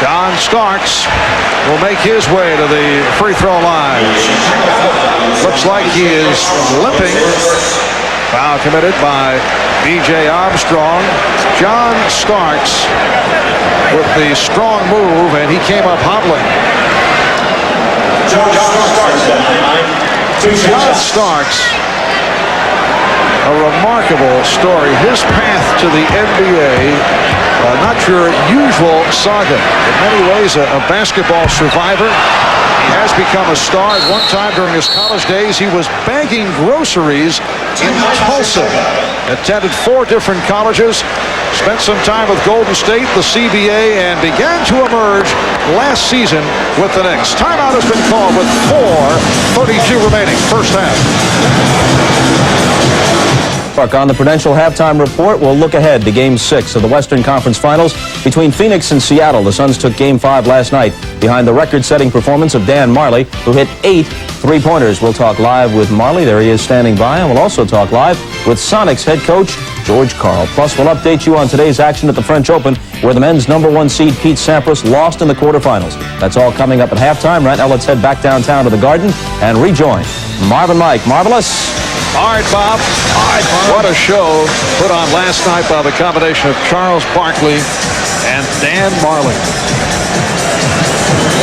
John Starks will make his way to the free throw line. Looks like he is limping. Foul committed by B.J. Armstrong. John Starks with the strong move, and he came up hobbling. John Starks, a remarkable story. His path to the NBA, not your usual saga. In many ways, a basketball survivor. He has become a star. At one time during his college days, he was bagging groceries in Tulsa. Attended 4 different colleges. Spent some time with Golden State, the CBA, and began to emerge last season with the Knicks. Timeout has been called with 4:32 remaining. First half. On the Prudential Halftime Report, we'll look ahead to Game 6 of the Western Conference Finals between Phoenix and Seattle. The Suns took Game 5 last night behind the record-setting performance of Dan Marley, who hit 8 three-pointers. We'll talk live with Marley. There he is standing by. And we'll also talk live with Sonics head coach George Karl. Plus, we'll update you on today's action at the French Open, where the men's #1 seed Pete Sampras lost in the quarterfinals. That's all coming up at halftime. Right now, let's head back downtown to the Garden and rejoin Marvin Mike. Marvelous. All right, Bob. What a show put on last night by the combination of Charles Barkley and Dan Marley.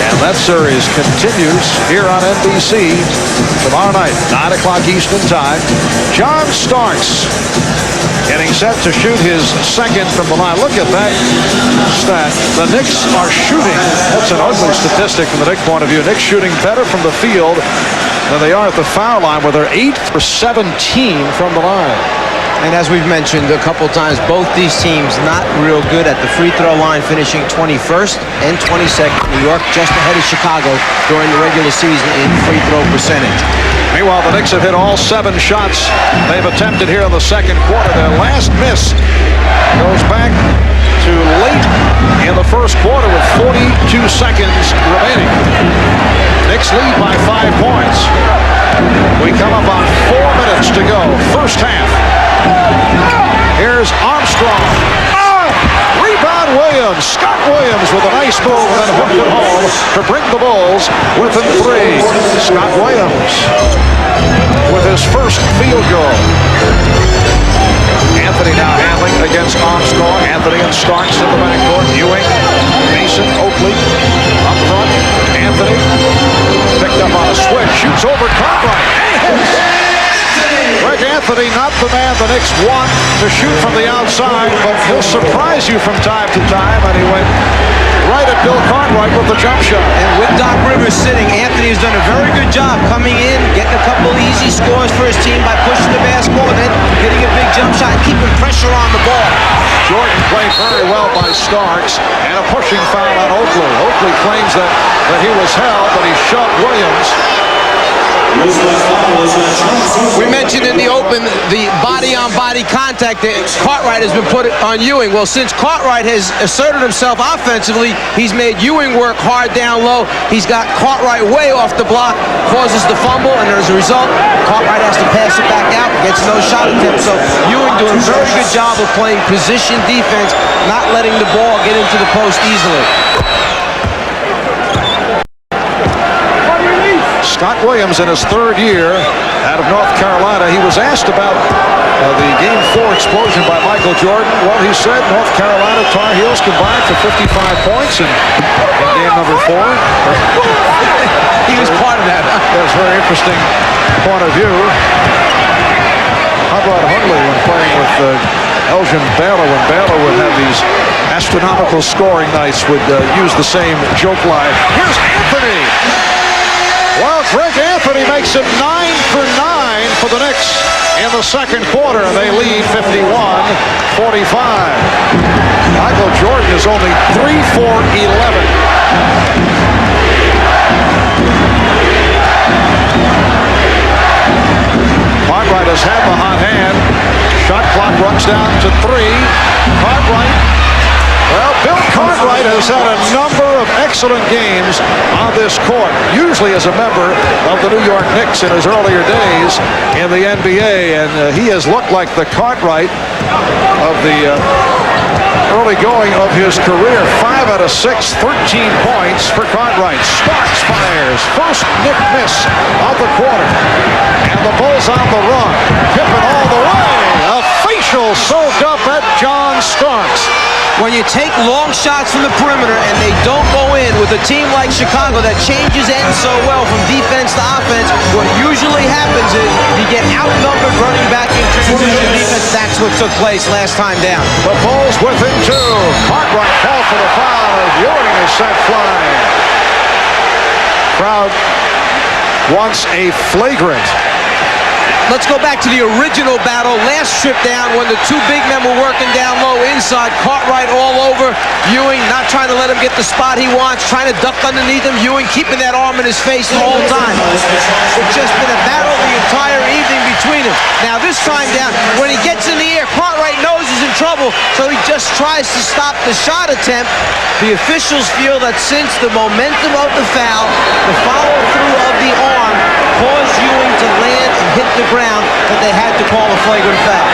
And that series continues here on NBC tomorrow night, 9 o'clock Eastern Time. John Starks getting set to shoot his second from the line. Look at that stat. The Knicks are shooting. That's an ugly statistic from the Knicks point of view. Knicks shooting better from the field than they are at the foul line, where they're 8 for 17 from the line. And as we've mentioned a couple times, both these teams not real good at the free throw line, finishing 21st and 22nd. New York just ahead of Chicago during the regular season in free throw percentage. Meanwhile, the Knicks have hit all 7 shots they've attempted here in the second quarter. Their last miss goes back to late in the first quarter with 42 seconds remaining. Knicks lead by 5 points. We come up on 4 minutes to go. First half. Here's Armstrong. Rebound Williams. Scott Williams with a nice move and then hooked it home to bring the Bulls within 3. Scott Williams with his first field goal. Anthony now handling against Armstrong. Anthony and Starks in the backcourt. Ewing, Mason, Oakley up front. Anthony picked up on a switch. Shoots over Cartwright. Greg Anthony, not the man the Knicks want to shoot from the outside, but he'll surprise you from time to time. And he went right at Bill Cartwright with the jump shot. And with Doc Rivers sitting, Anthony has done a very good job coming in, getting a couple easy scores for his team by pushing the basketball and then hitting a big jump shot and keeping pressure on the ball. Jordan played very well by Starks, and a pushing foul on Oakley. Oakley claims that he was held, but he shoved Williams. We mentioned in the open the body-on-body contact that Cartwright has been put on Ewing. Well, since Cartwright has asserted himself offensively, he's made Ewing work hard down low. He's got Cartwright way off the block, causes the fumble, and as a result, Cartwright has to pass it back out, gets no shot attempt. So Ewing doing a very good job of playing position defense, not letting the ball get into the post easily. Scott Williams in his third year out of North Carolina. He was asked about the Game 4 explosion by Michael Jordan. Well, he said North Carolina Tar Heels combined for 55 points in game number 4. He was part of that. That was a very interesting point of view. How about Hundley when playing with Elgin Baylor, when Baylor would have these astronomical scoring nights, would use the same joke line. Here's Anthony. Well, Greg Anthony makes it 9 for 9 for the Knicks in the second quarter. They lead 51-45. Michael Jordan is only 3 for 11. Cartwright has had the hot hand. Shot clock runs down to 3. Cartwright. Well, Bill Cartwright has had a number of excellent games on this court, usually as a member of the New York Knicks in his earlier days in the NBA, and he has looked like the Cartwright of the early going of his career. 5 out of 6, 13 points for Cartwright. Starks fires. First Knick miss of the quarter. And the Bulls on the run. Pippen all the way. A facial soaked up at John Starks. When you take long shots from the perimeter and they don't go in with a team like Chicago that changes ends so well from defense to offense, what usually happens is you get outnumbered running back in transition defense. That's what took place last time down. The Bulls within 2. Cartwright called for the foul as Ewing is sent flying. Crowd wants a flagrant. Let's go back to the original battle. Last trip down when the 2 big men were working down low inside. Cartwright all over Ewing, not trying to let him get the spot he wants, trying to duck underneath him. Ewing keeping that arm in his face the whole time. It's just been a battle the entire evening between them. Now this time down, when he gets in the air, Cartwright knows he's in trouble, so he just tries to stop the shot attempt. The officials feel that since the momentum of the foul, the follow-through of the arm caused Ewing to land and hit the ground, that they had to call a flagrant foul.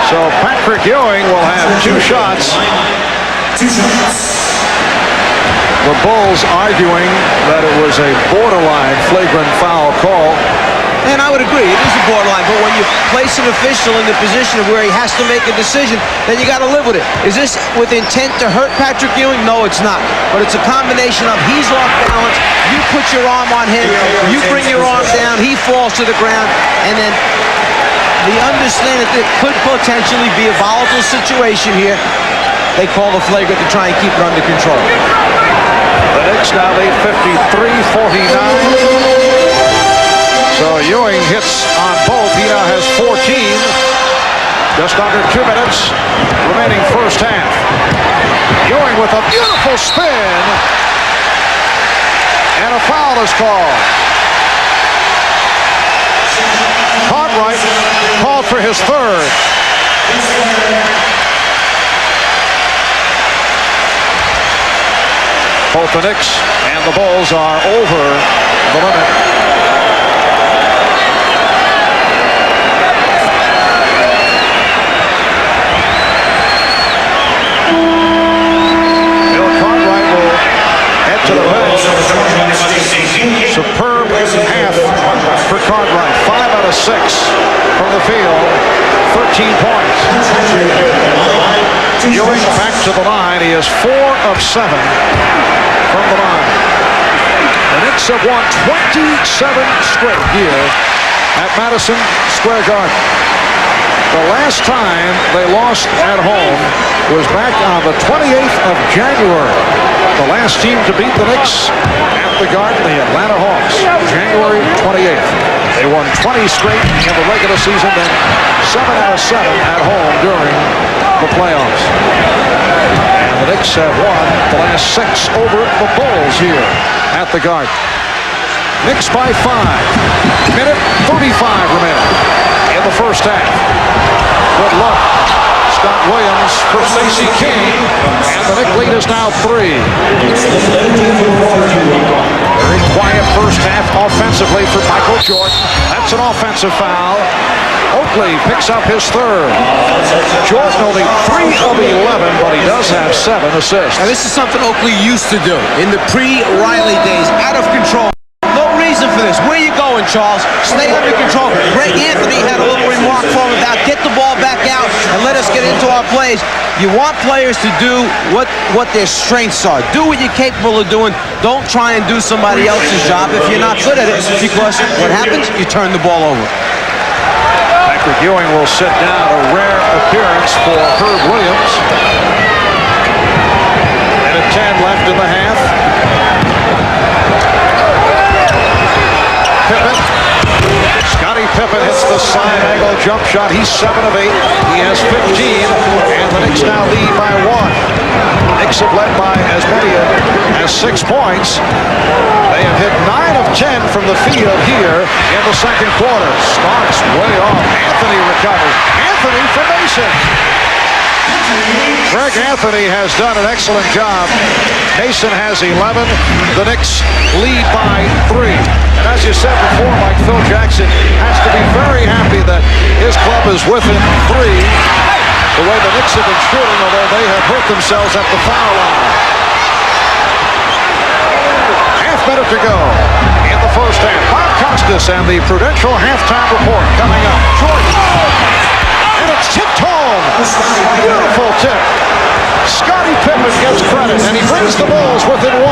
So Patrick Ewing will have 2 shots. The Bulls arguing that it was a borderline flagrant foul call. And I would agree, it is a borderline, but when you place an official in the position of where he has to make a decision, then you got to live with it. Is this with intent to hurt Patrick Ewing? No, it's not. But it's a combination of he's off balance, you put your arm on him, you bring your arm down, he falls to the ground, and then we understand that it could potentially be a volatile situation here. They call the flagrant to try and keep it under control. The Knicks now lead 53-49. So Ewing hits on both. He now has 14. Just under 2 minutes remaining first half. Ewing with a beautiful spin. And a foul is called. Cartwright called for his 3rd. Both the Knicks and the Bulls are over the limit. To the bench. Superb half for Cartwright. 5 out of 6 from the field. 13 points. Ewing back to the line. He is 4 of 7 from the line. The Knicks have won 27 straight here at Madison Square Garden. The last time they lost at home was back on the 28th of January. The last team to beat the Knicks at the Garden, the Atlanta Hawks, January 28th. They won 20 straight in the regular season, then 7 out of 7 at home during the playoffs. And the Knicks have won the last 6 over the Bulls here at the Garden. Knicks by 5. Minute 35 remaining in the first half. Good luck. Scott Williams for Stacey King, and the Knicks lead is now 3. Very quiet first half offensively for Michael Jordan. That's an offensive foul. Oakley picks up his 3rd. Jordan only 3 of 11, but he does have 7 assists. Now this is something Oakley used to do in the pre-Riley days, out of control. No reason for this. Where you going, Charles? Stay under control. Greg Anthony had a little remark for him about get the ball back out and let us get into our plays. You want players to do what their strengths are. Do what you're capable of doing. Don't try and do somebody else's job if you're not good at it, because what happens? You turn the ball over. Patrick Ewing will sit down, a rare appearance for Herb Williams. And 10 left in the half. Pippen. Scottie Pippen hits the side angle jump shot. He's 7 of 8. He has 15. And the Knicks now lead by 1. The Knicks have led by as many as 6 points. They have hit 9 of 10 from the field here in the second quarter. Starks way off. Anthony recovers. Anthony for Mason. Greg Anthony has done an excellent job. Mason has 11. The Knicks lead by 3. And as you said before, Mike, Phil Jackson has to be very happy that his club is within 3. The way the Knicks have been shooting, although they have hurt themselves at the foul line. Half minute to go in the first half. Bob Costas and the Prudential Halftime Report coming up. Jordan. And it's tipped home. Beautiful tip. Scottie Pippen gets credit, and he brings the Bulls within 1.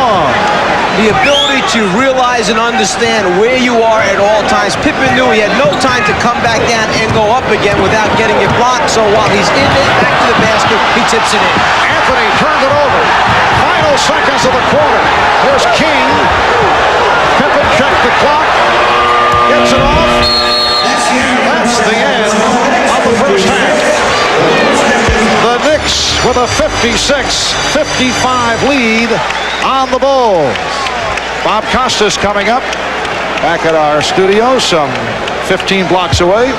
The ability to realize and understand where you are at all times. Pippen knew he had no time to come back down and go up again without getting it blocked. So while he's in it, back to the basket, he tips it in. Anthony turned it over. Final seconds of the quarter. Here's King. Pippen checked the clock. Gets it off. That's the end of the first half. The Knicks with a 56-55 lead on the Bulls. Bob Costas coming up back at our studio, some 15 blocks away.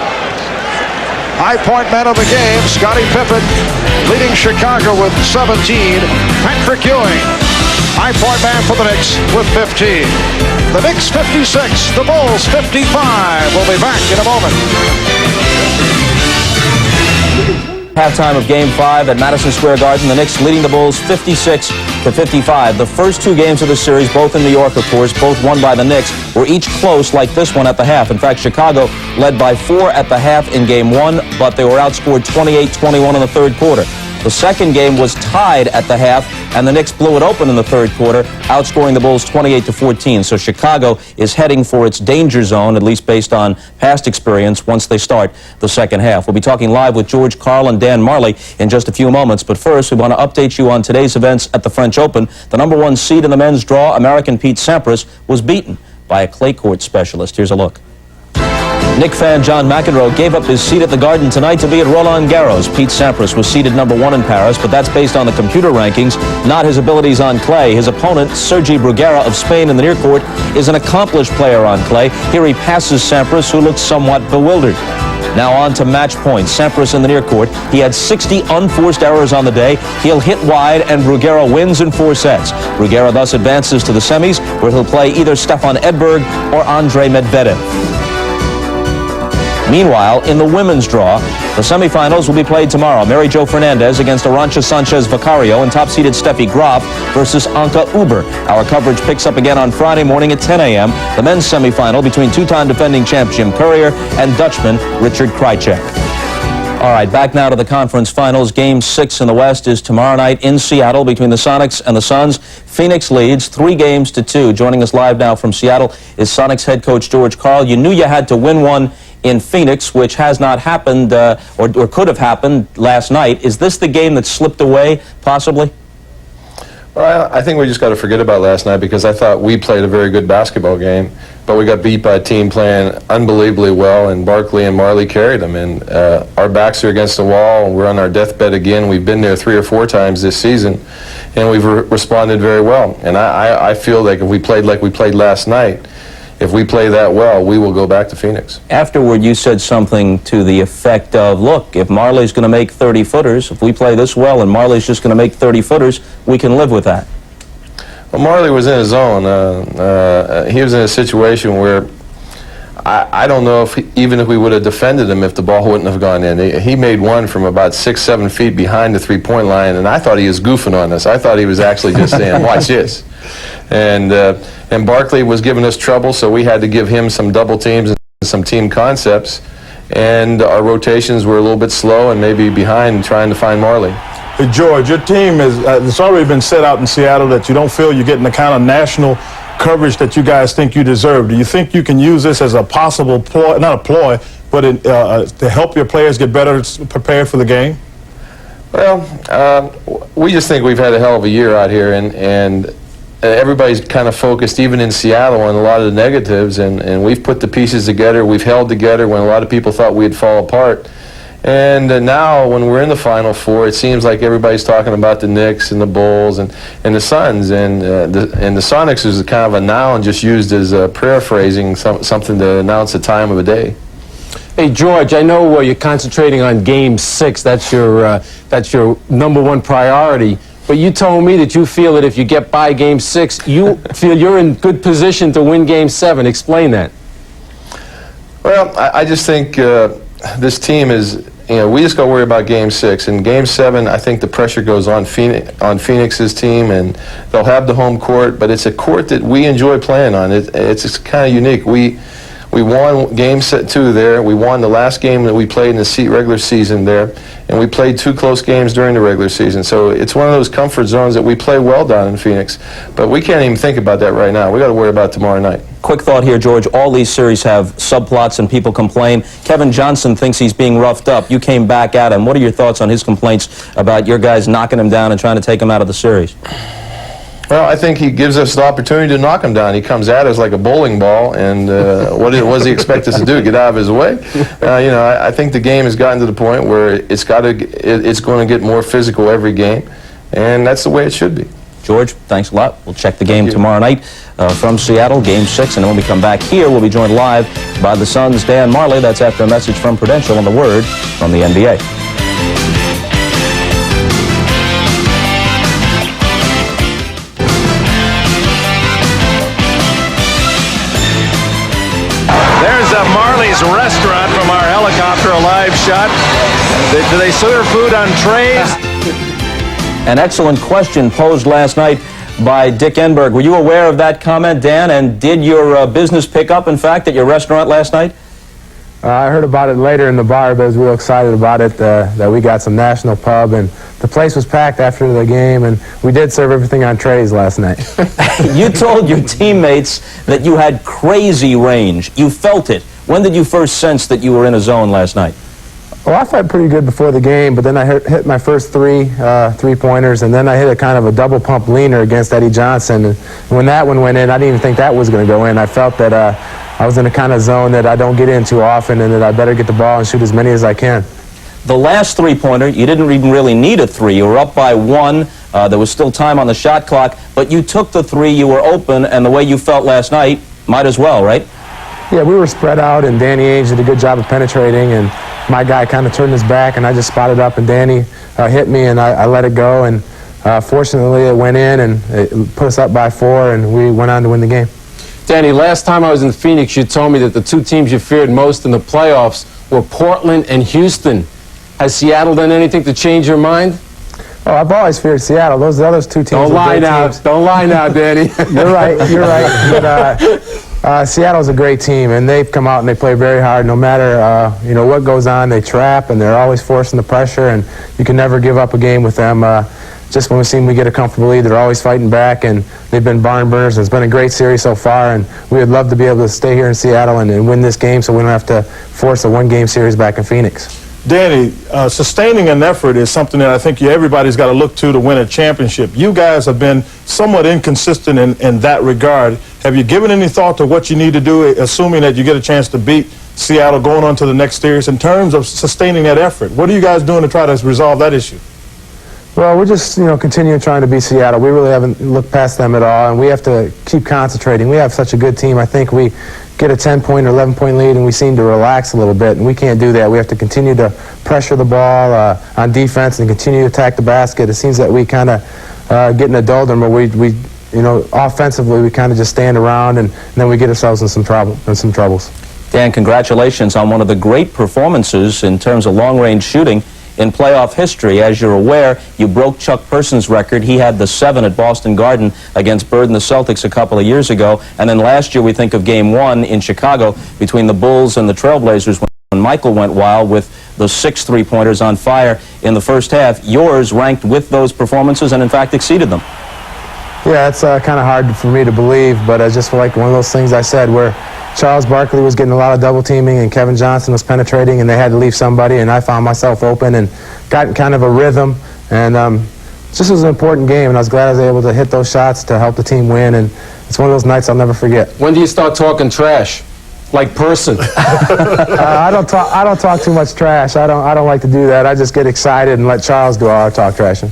High point man of the game, Scottie Pippen, leading Chicago with 17. Patrick Ewing, high point man for the Knicks with 15. The Knicks 56, the Bulls 55. We'll be back in a moment. Halftime of Game 5 at Madison Square Garden. The Knicks leading the Bulls 56-55. The first 2 games of the series, both in New York, of course, both won by the Knicks, were each close like this one at the half. In fact, Chicago led by 4 at the half in Game 1, but they were outscored 28-21 in the third quarter. The second game was tied at the half, and the Knicks blew it open in the third quarter, outscoring the Bulls 28-14. So Chicago is heading for its danger zone, at least based on past experience, once they start the second half. We'll be talking live with George Karl and Dan Marley in just a few moments. But first, we want to update you on today's events at the French Open. The #1 seed in the men's draw, American Pete Sampras, was beaten by a clay court specialist. Here's a look. Knick fan John McEnroe gave up his seat at the Garden tonight to be at Roland Garros. Pete Sampras was seated #1 in Paris, but that's based on the computer rankings, not his abilities on clay. His opponent, Sergi Bruguera of Spain in the near court, is an accomplished player on clay. Here he passes Sampras, who looks somewhat bewildered. Now on to match points. Sampras in the near court. He had 60 unforced errors on the day. He'll hit wide, and Bruguera wins in 4 sets. Bruguera thus advances to the semis, where he'll play either Stefan Edberg or Andre Medvedev. Meanwhile, in the women's draw, the semifinals will be played tomorrow. Mary Jo Fernandez against Arantxa Sanchez-Vicario and top-seeded Steffi Graf versus Anke Huber. Our coverage picks up again on Friday morning at 10 a.m. The men's semifinal between 2-time defending champ Jim Courier and Dutchman Richard Krajicek. All right, back now to the conference finals. Game 6 in the West is tomorrow night in Seattle between the Sonics and the Suns. Phoenix leads 3-2. Joining us live now from Seattle is Sonics head coach George Karl. You knew you had to win one in Phoenix, which has not happened or could have happened last night. Is this the game that slipped away, possibly? Well, I think we just got to forget about last night, because I thought we played a very good basketball game, but we got beat by a team playing unbelievably well, and Barkley and Marley carried them. And our backs are against the wall, and we're on our deathbed again. We've been there 3 or 4 times this season, and we've responded very well. And I feel like if we played like we played last night, if we play that well, we will go back to Phoenix. Afterward, you said something to the effect of, look, if Marley's going to make 30-footers, if we play this well and Marley's just going to make 30-footers, we can live with that. Well, Marley was in his zone. He was in a situation where I don't know even if we would have defended him if the ball wouldn't have gone in. He made one from about 6-7 feet behind the three-point line, and I thought he was goofing on us. I thought he was actually just saying, watch this. And Barkley was giving us trouble, so we had to give him some double teams and some team concepts, and our rotations were a little bit slow and maybe behind trying to find Marley. Hey, George, your team is, it's already been set out in Seattle that you don't feel you're getting the kind of national coverage that you guys think you deserve. Do you think you can use this as a possible ploy, not a ploy, but to help your players get better prepared for the game? Well, we just think we've had a hell of a year out here, and everybody's kind of focused, even in Seattle, on a lot of the negatives, and we've put the pieces together. We've held together when a lot of people thought we'd fall apart. And now, when we're in the Final Four, it seems like everybody's talking about the Knicks and the Bulls and the Suns, and the Sonics is kind of a noun just used as paraphrasing something to announce the time of the day. Hey, George, I know you're concentrating on Game 6. That's your #1 priority. But you told me that you feel that if you get by Game 6, you feel you're in good position to win Game 7. Explain that. Well, I just think this team is, we just got to worry about Game 6. And Game 7, I think the pressure goes on Phoenix's team, and they'll have the home court, but it's a court that we enjoy playing on. It's kind of unique. We won Game 2 there. We won the last game that we played in the regular season there, and we played 2 close games during the regular season. So it's one of those comfort zones that we play well down in Phoenix. But we can't even think about that right now. We got to worry about tomorrow night. Quick thought here, George. All these series have subplots and people complain. Kevin Johnson thinks he's being roughed up. You came back at him. What are your thoughts on his complaints about your guys knocking him down and trying to take him out of the series? Well, I think he gives us the opportunity to knock him down. He comes at us like a bowling ball, and what does he expect us to do? Get out of his way? I think the game has gotten to the point where it's going to get more physical every game, and that's the way it should be. George, thanks a lot. We'll check the game tomorrow night from Seattle, Game 6, and then when we come back here, we'll be joined live by the Suns' Dan Marley. That's after a message from Prudential and the word from the NBA. Marley's Restaurant from our helicopter, a live shot. Do they serve food on trays? An excellent question posed last night by Dick Enberg. Were you aware of that comment, Dan? And did your business pick up, in fact, at your restaurant last night? I heard about it later in the bar, but I was real excited about it, that we got some national pub, and the place was packed after the game, and we did serve everything on trays last night. You told your teammates that you had crazy range. You felt it. When did you first sense that you were in a zone last night? Well, I felt pretty good before the game, but then I hit my first three-pointers, and then I hit a kind of a double pump leaner against Eddie Johnson. And when that one went in, I didn't even think that was going to go in. I felt that I was in a kind of zone that I don't get in too often, and that I better get the ball and shoot as many as I can. The last three-pointer, you didn't even really need a three. You were up by 1. There was still time on the shot clock, but you took the three, you were open, and the way you felt last night, might as well, right? Yeah, we were spread out, and Danny Ainge did a good job of penetrating, and my guy kind of turned his back, and I just spotted up, and Danny hit me, and I let it go, and fortunately it went in, and it put us up by 4, and we went on to win the game. Danny, last time I was in Phoenix, you told me that the 2 teams you feared most in the playoffs were Portland and Houston. Has Seattle done anything to change your mind? Oh, I've always feared Seattle. Those other 2 teams. Don't lie now. Don't lie now, Danny. You're right. You're right. But Seattle's a great team, and they've come out and they play very hard. No matter what goes on, they trap, and they're always forcing the pressure, and you can never give up a game with them. Just when we seem we get a comfortable lead, they're always fighting back, and they've been barn burners. It's been a great series so far, and we would love to be able to stay here in Seattle and win this game so we don't have to force a 1-game series back in Phoenix. Danny, sustaining an effort is something that I think everybody's got to look to win a championship. You guys have been somewhat inconsistent in that regard. Have you given any thought to what you need to do, assuming that you get a chance to beat Seattle going on to the next series, in terms of sustaining that effort? What are you guys doing to try to resolve that issue? Well, we're just, continuing trying to beat Seattle. We really haven't looked past them at all, and we have to keep concentrating. We have such a good team. I think we get a 10-point or 11-point lead, and we seem to relax a little bit, and we can't do that. We have to continue to pressure the ball on defense and continue to attack the basket. It seems that we kind of get in a doldrum where we offensively, we kind of just stand around, and then we get ourselves in some troubles. Dan, congratulations on one of the great performances in terms of long-range shooting in playoff history. As you're aware, you broke Chuck Person's record. He had the 7 at Boston Garden against Bird and the Celtics a couple of years ago. And then last year, we think of Game 1 in Chicago between the Bulls and the Trailblazers when Michael went wild with those 6 three-pointers on fire in the first half. Yours ranked with those performances and, in fact, exceeded them. Yeah, it's kind of hard for me to believe, but it's just like one of those things I said where Charles Barkley was getting a lot of double teaming and Kevin Johnson was penetrating and they had to leave somebody, and I found myself open and got kind of a rhythm, and this was an important game, and I was glad I was able to hit those shots to help the team win, and it's one of those nights I'll never forget. When do you start talking trash? Like person? I don't talk too much trash. I don't like to do that. I just get excited and let Charles do all our talk trashing.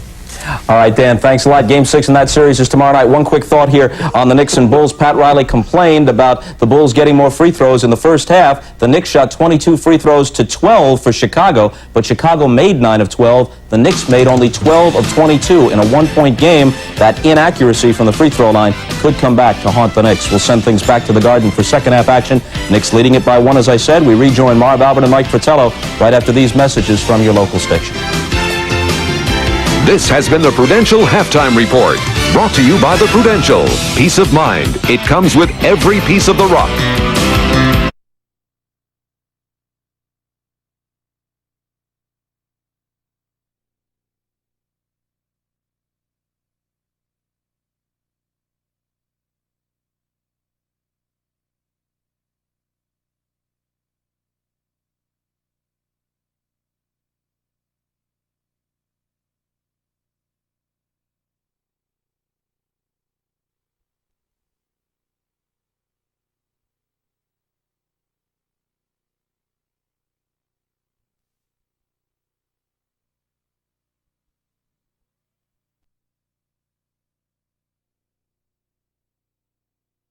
All right, Dan, thanks a lot. Game 6 in that series is tomorrow night. One quick thought here on the Knicks and Bulls. Pat Riley complained about the Bulls getting more free throws in the first half. The Knicks shot 22 free throws to 12 for Chicago, but Chicago made 9 of 12. The Knicks made only 12 of 22 in a one-point game. That inaccuracy from the free throw line could come back to haunt the Knicks. We'll send things back to the Garden for second half action. Knicks leading it by 1, as I said. We rejoin Marv Albert and Mike Fratello right after these messages from your local station. This has been the Prudential Halftime Report, brought to you by the Prudential. Peace of mind. It comes with every piece of the rock.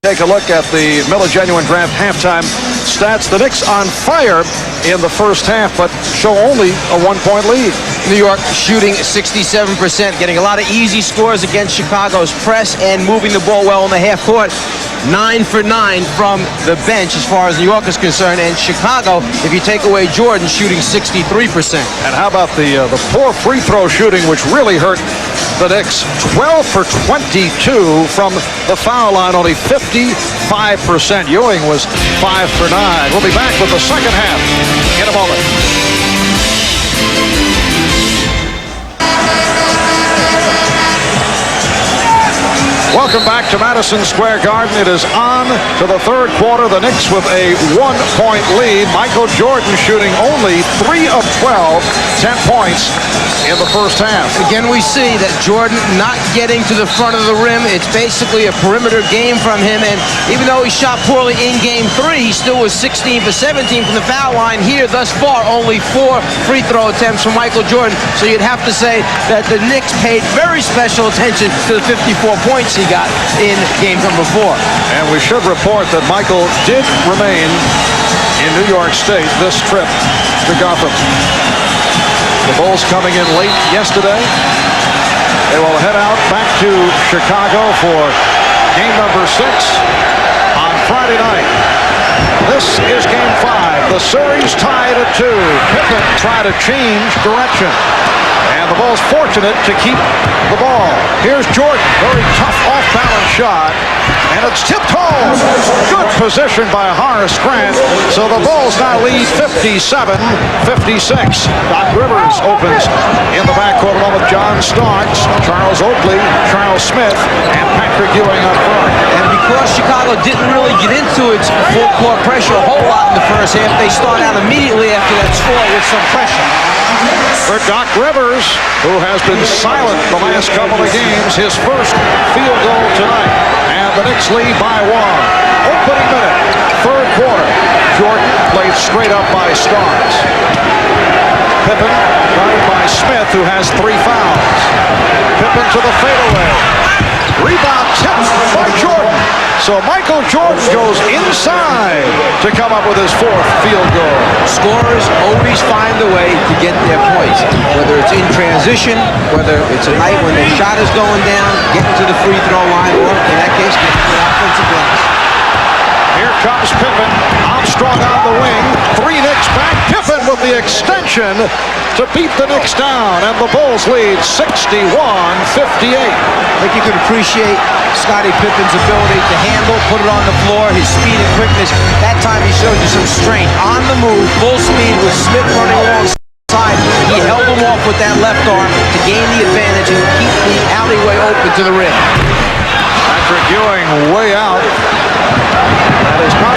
Take a look at the Miller Genuine Draft halftime stats. The Knicks on fire in the first half, but show only a 1-point lead. New York shooting 67%, getting a lot of easy scores against Chicago's press and moving the ball well in the half court. 9 for 9 from the bench as far as New York is concerned, and Chicago, if you take away Jordan, shooting 63%. And how about the poor free throw shooting, which really hurt the Knicks? 12 for 22 from the foul line, only 55%. Ewing was 5 for 9. We'll be back with the second half in a moment. Welcome back to Madison Square Garden. It is on to the third quarter. The Knicks with a 1-point lead. Michael Jordan shooting only 3 of 12, 10 points in the first half. Again, we see that Jordan not getting to the front of the rim. It's basically a perimeter game from him, and even though he shot poorly in Game 3, he still was 16 for 17 from the foul line. Here, thus far, only 4 free throw attempts from Michael Jordan, so you'd have to say that the Knicks paid very special attention to the 54 points he got in game number 4. And we should report that Michael did remain in New York State this trip to Gotham. The Bulls coming in late yesterday. They will head out back to Chicago for game number 6 on Friday night. This is game 5. The series tied at 2. Pippen tried to change direction, and the Bulls fortunate to keep the ball. Here's Jordan, very tough off-balance shot, and it's tipped home. Good position by Hearst Grant, so the Bulls now lead 57-56. Doc Rivers opens in the backcourt along with John Starks, Charles Oakley, Charles Smith, and Patrick Ewing up front. And because Chicago didn't really get into its full court pressure a whole lot in the first half, they start out immediately after that score with some pressure. For Doc Rivers, who has been silent the last couple of games, his first field goal tonight. And the Knicks lead by 1. Opening minute, third quarter. Jordan played straight up by Starks. Pippen guarded by Smith, who has 3 fouls. Pippen to the fadeaway. Rebound tipped by Jordan. So Michael Jordan goes inside to come up with his 4th field goal. Scorers always find a way to get their points, whether it's in transition, whether it's a night when their shot is going down, getting to the free throw line, or in that case, getting to the offensive glass. Here comes Pippen. Armstrong on the wing. 3 Knicks back. Pippen with the extension to beat the Knicks down, and the Bulls lead 61-58. I think you could appreciate Scottie Pippen's ability to handle, put it on the floor, his speed and quickness. That time he showed you some strength. On the move, full speed with Smith running alongside. He held him off with that left arm to gain the advantage and keep the alleyway open to the rim. Patrick Ewing way out. That is not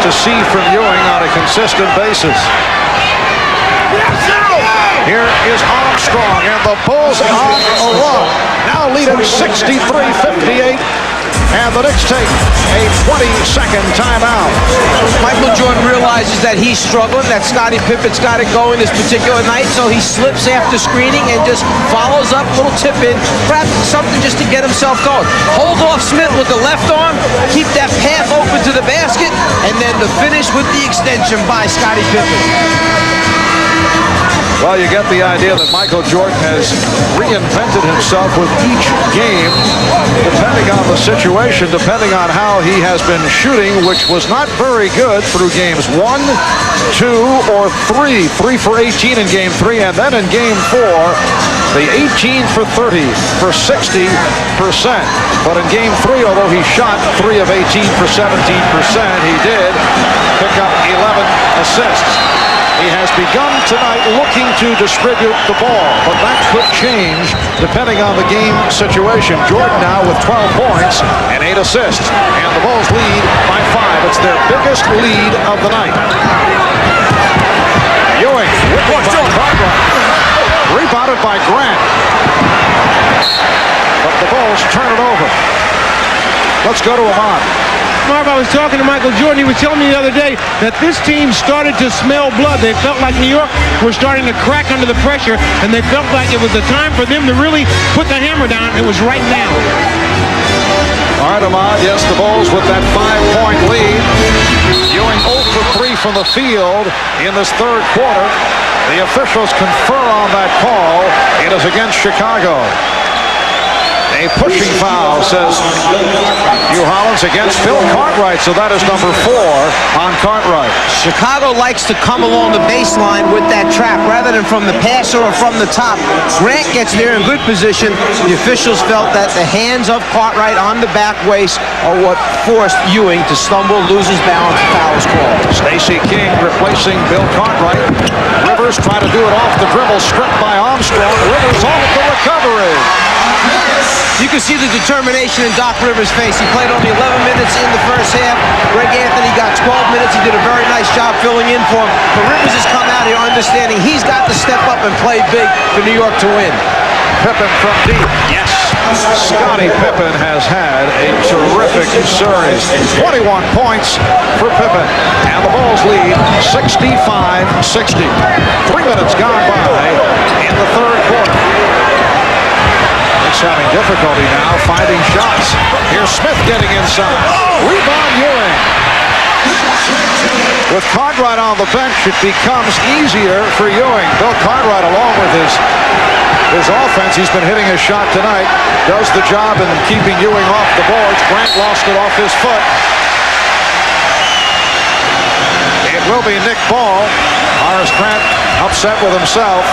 to see from Ewing on a consistent basis. Here is Armstrong, and the Bulls on a run. Now leading 63-58. And the Knicks take a 20-second timeout. Michael Jordan realizes that he's struggling, that Scottie Pippen's got it going this particular night, so he slips after screening and just follows up, little tip in, perhaps something just to get himself going. Hold off Smith with the left arm, keep that path open to the basket, and then the finish with the extension by Scottie Pippen. Well, you get the idea that Michael Jordan has reinvented himself with each game, depending on the situation, depending on how he has been shooting, which was not very good through games 1, 2, or 3. 3 for 18 in game 3, and then in game 4, the 18 for 30 for 60%. But in game 3, although he shot 3 of 18 for 17%, he did pick up 11 assists. He has begun tonight looking to distribute the ball, but that could change depending on the game situation. Jordan now with 12 points and 8 assists, and the Bulls lead by 5. It's their biggest lead of the night. Ewing, rebounded by Grant. But the Bulls turn it over. Let's go to Ahmad. Marv, I was talking to Michael Jordan. He was telling me the other day that this team started to smell blood. They felt like New York were starting to crack under the pressure, and they felt like it was the time for them to really put the hammer down. It was right now. All right, Ahmad, yes, the Bulls with that 5-point lead. Ewing 0 for 3 from the field in this third quarter. The officials confer on that call. It is against Chicago. A pushing foul, says Hugh Hollins, against Phil Cartwright, so that is number 4 on Cartwright. Chicago likes to come along the baseline with that trap rather than from the passer or from the top. Grant gets there in good position. The officials felt that the hands of Cartwright on the back waist are what forced Ewing to stumble, lose his balance, foul is called. Stacey King replacing Bill Cartwright. Rivers try to do it off the dribble, stripped by Armstrong. Rivers on the recovery. You can see the determination in Doc Rivers' face. He played only 11 minutes in the first half. Greg Anthony got 12 minutes. He did a very nice job filling in for him. But Rivers has come out here understanding he's got to step up and play big for New York to win. Pippen from deep. Yes. Scottie Pippen has had a terrific series. 21 points for Pippen. And the Bulls lead 65-60. 3 minutes gone by in the third quarter. Having difficulty now finding shots. Here's Smith getting inside. Rebound Ewing. With Cartwright on the bench, it becomes easier for Ewing. Bill Cartwright, along with his offense, he's been hitting his shot tonight, does the job in keeping Ewing off the boards. Grant lost it off his foot. It will be Nick Ball. Horace Grant upset with himself.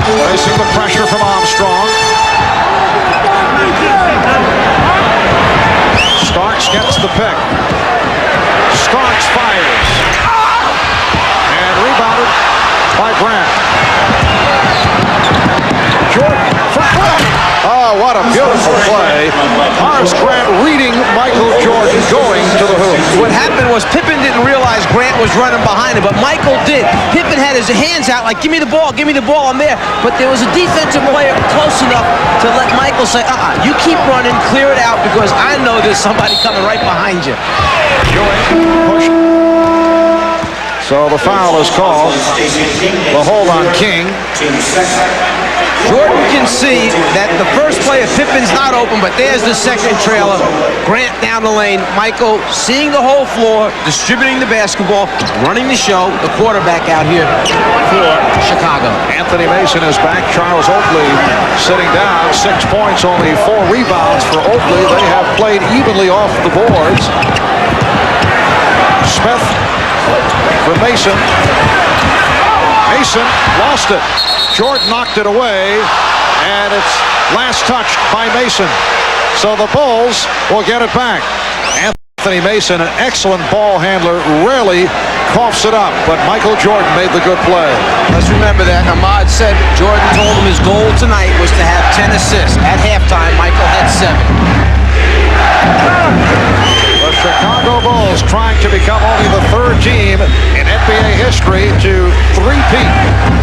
Facing the pressure from Armstrong. Starks gets the pick. Starks fires. And rebounded by Grant. Jordan for Grant. Oh, what a beautiful play. Horace Grant reading Michael Jordan going to the hoop. What happened was Pippen didn't realize Grant was running behind him, but Michael did. Pippen had his hands out like, give me the ball, I'm there. But there was a defensive player close enough to let Michael say, you keep running, clear it out, because I know there's somebody coming right behind you. Push. So the foul is called. The hold on King. Jordan can see that the first play of Pippen's not open, but there's the second trailer. Grant down the lane. Michael seeing the whole floor, distributing the basketball, running the show. The quarterback out here for Chicago. Anthony Mason is back. Charles Oakley sitting down. 6 points, only 4 rebounds for Oakley. They have played evenly off the boards. Smith for Mason. Mason lost it. Jordan knocked it away, and it's last touched by Mason. So the Bulls will get it back. And Anthony Mason, an excellent ball handler, rarely coughs it up, but Michael Jordan made the good play. Let's remember that Ahmad said Jordan told him his goal tonight was to have 10 assists. At halftime, Michael had 7. The Chicago Bulls trying to become only the third team in NBA history to three-peat.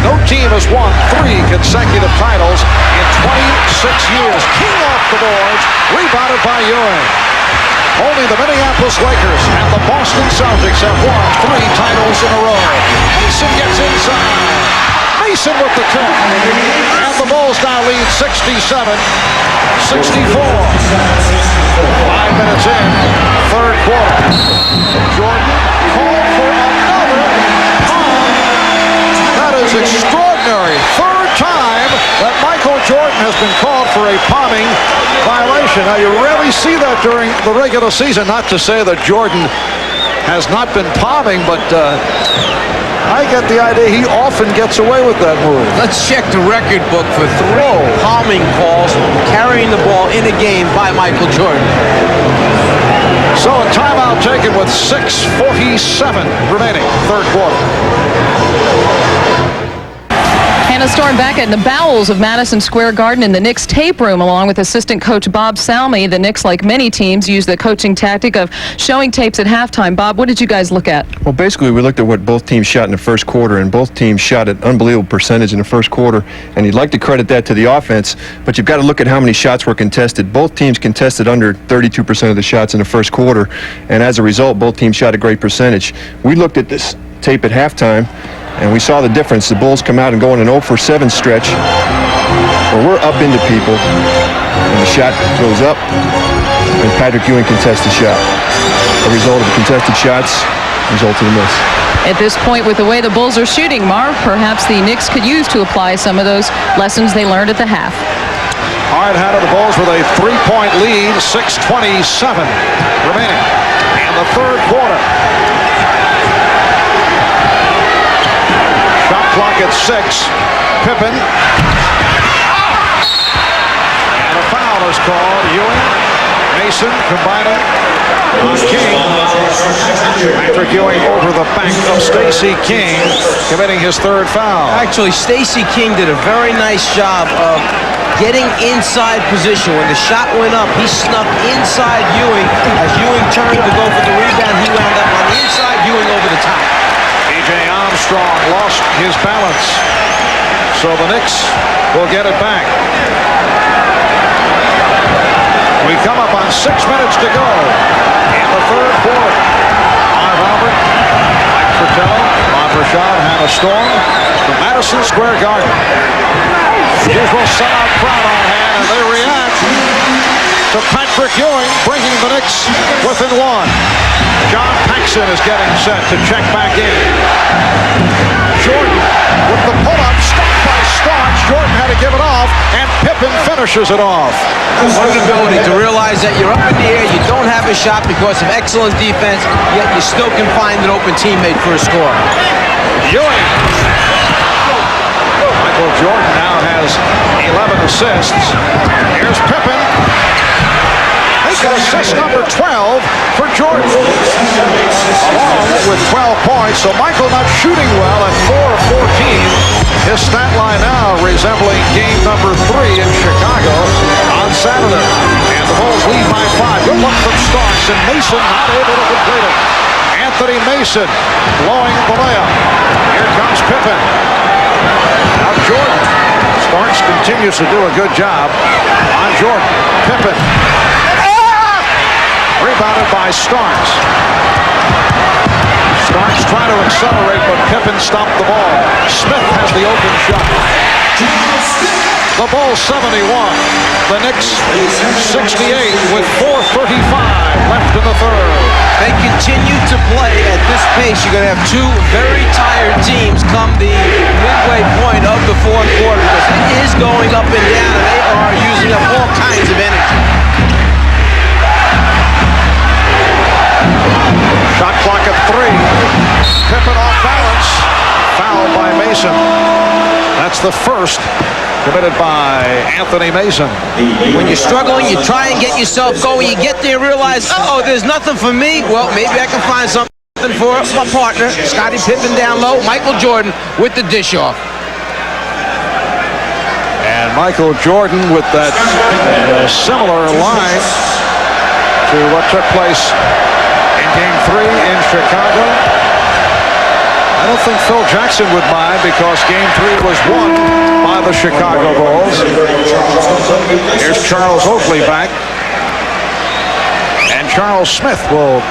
No team has won 3 consecutive titles in 26 years. King off the boards, rebounded by Ewing. Only the Minneapolis Lakers and the Boston Celtics have won 3 titles in a row. Mason gets inside. Mason with the tip. And the Bulls now lead 67-64. 5 minutes in, third quarter. Jordan called for another palm. That is extraordinary. Third time that Michael Jordan has been called for a palming violation. Now, you rarely see that during the regular season. Not to say that Jordan has not been palming, but I get the idea he often gets away with that move. Let's check the record book for 3 palming calls carrying the ball in a game by Michael Jordan. So a timeout taken with 6:47 remaining, third quarter. Hannah Storm back at the bowels of Madison Square Garden in the Knicks tape room, along with assistant coach Bob Salmi. The Knicks, like many teams, use the coaching tactic of showing tapes at halftime. Bob, what did you guys look at? Well, basically, we looked at what both teams shot in the first quarter, and both teams shot at unbelievable percentage in the first quarter. And you'd like to credit that to the offense, but you've got to look at how many shots were contested. Both teams contested under 32% of the shots in the first quarter, and as a result, both teams shot a great percentage. We looked at this tape at halftime, and we saw the difference. The Bulls come out and go on an 0-for-7 stretch where we're up into people, and the shot goes up, and Patrick Ewing contests the shot. The result of the contested shots results in a miss. At this point, with the way the Bulls are shooting, Marv, perhaps the Knicks could use to apply some of those lessons they learned at the half. Hard hat of the Bulls with a 3-point lead, 6:27 remaining in the third quarter. Shot clock at 6. Pippen. And a foul is called. Ewing, Mason combining on King. Patrick Ewing over the back of Stacey King, committing his third foul. Actually, Stacey King did a very nice job of getting inside position. When the shot went up, he snuck inside Ewing. As Ewing turned to go for the rebound, he wound up on the inside, Ewing over the top. A.J. Armstrong lost his balance, so the Knicks will get it back. We come up on 6 minutes to go in the third quarter. Marv Albert, Mike Fratello, Bob Rashad, Hannah Storm from Madison Square Garden. Usual sellout crowd on hand, and they react to Patrick Ewing bringing the Knicks within 1. John Paxson is getting set to check back in. Jordan with the pull-up, stopped by Starks. Jordan had to give it off, and Pippen finishes it off. What an ability to realize that you're up in the air, you don't have a shot because of excellent defense, yet you still can find an open teammate for a score. Ewing. Michael Jordan now has 11 assists. Here's Pippen. Assist number 12 for Jordan. Along with 12 points, so Michael not shooting well at 4 of 14. His stat line now resembling game number 3 in Chicago on Saturday. And the Bulls lead by 5. Good look from Starks, and Mason not able to complete it. Anthony Mason blowing the layup. Here comes Pippen. Now Jordan. Starks continues to do a good job on Jordan. Pippen. Rebounded by Starks. Starks trying to accelerate, but Pippen stopped the ball. Smith has the open shot. The Bulls 71. The Knicks 68 with 4:35 left in the third. They continue to play at this pace. You're going to have 2 very tired teams come the midway point of the fourth quarter because it is going up and down, and they are using up all kinds of energy. Shot clock at 3. Pippen off balance. Fouled by Mason. That's the first committed by Anthony Mason. When you're struggling, you try and get yourself going. You get there and realize, uh-oh, there's nothing for me. Well, maybe I can find something for my partner. Scottie Pippen down low. Michael Jordan with the dish off. And Michael Jordan with that similar line to what took place in Game 3 in Chicago. I don't think Phil Jackson would mind because Game 3 was won by the Chicago Bulls. Here's Charles Oakley back. And Charles Smith will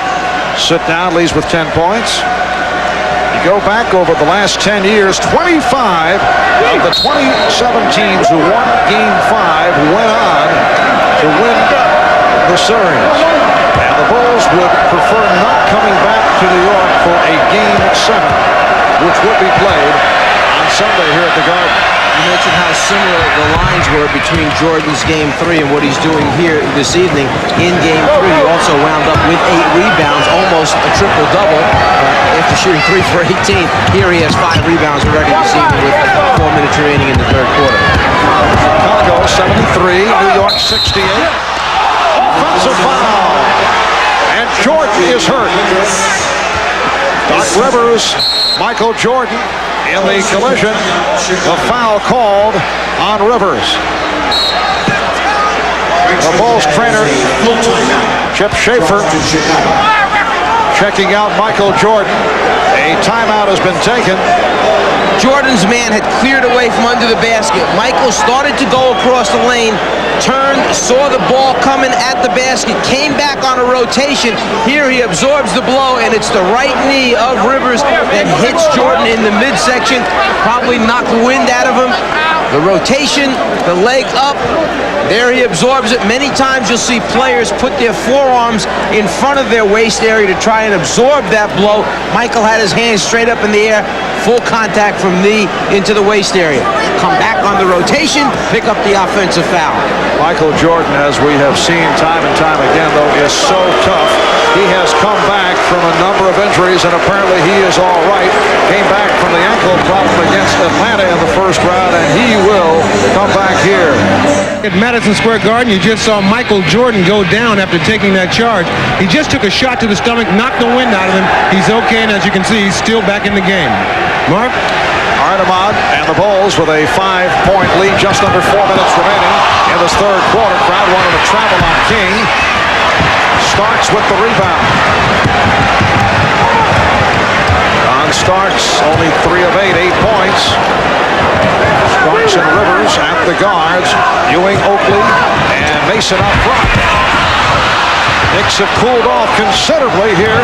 sit down, leads with 10 points. You go back over the last 10 years, 25 of the 27 teams who won Game 5 went on to win the series. And the Bulls would prefer not coming back to New York for a Game 7, which would be played on Sunday here at the Garden. You mentioned how similar the lines were between Jordan's Game 3 and what he's doing here this evening in Game 3. He also wound up with 8 rebounds, almost a triple-double after shooting 3 for 18. Here he has 5 rebounds already this evening with 4 minutes remaining in the third quarter. Chicago 73, New York 68. Offensive foul. And Jordan is hurt. Doc Rivers, Michael Jordan in the collision. The foul called on Rivers. The Bulls trainer, Chip Schaefer, checking out Michael Jordan. A timeout has been taken. Jordan's man had cleared away from under the basket. Michael started to go across the lane, turned, saw the ball coming at the basket, came back on a rotation. Here he absorbs the blow, and it's the right knee of Rivers that hits Jordan in the midsection, probably knocked the wind out of him. The rotation, the leg up, there he absorbs it. Many times you'll see players put their forearms in front of their waist area to try and absorb that blow. Michael had his hands straight up in the air, full contact from knee into the waist area. Come back on the rotation, pick up the offensive foul. Michael Jordan, as we have seen time and time again, though, is so tough. He has come back from a number of injuries, and apparently he is all right. Came back from the ankle problem against Atlanta in the first round, and he will come back here. At Madison Square Garden, you just saw Michael Jordan go down after taking that charge. He just took a shot to the stomach, knocked the wind out of him. He's okay, and as you can see, he's still back in the game. Mark? Artemon and the Bulls with a 5-point lead, just under 4 minutes remaining in this third quarter. Crowd wanted to travel on King. Starks with the rebound. On Starks, only 3 of 8, 8 points. Starks and Rivers at the guards. Ewing, Oakley, and Mason up front. Knicks have cooled off considerably here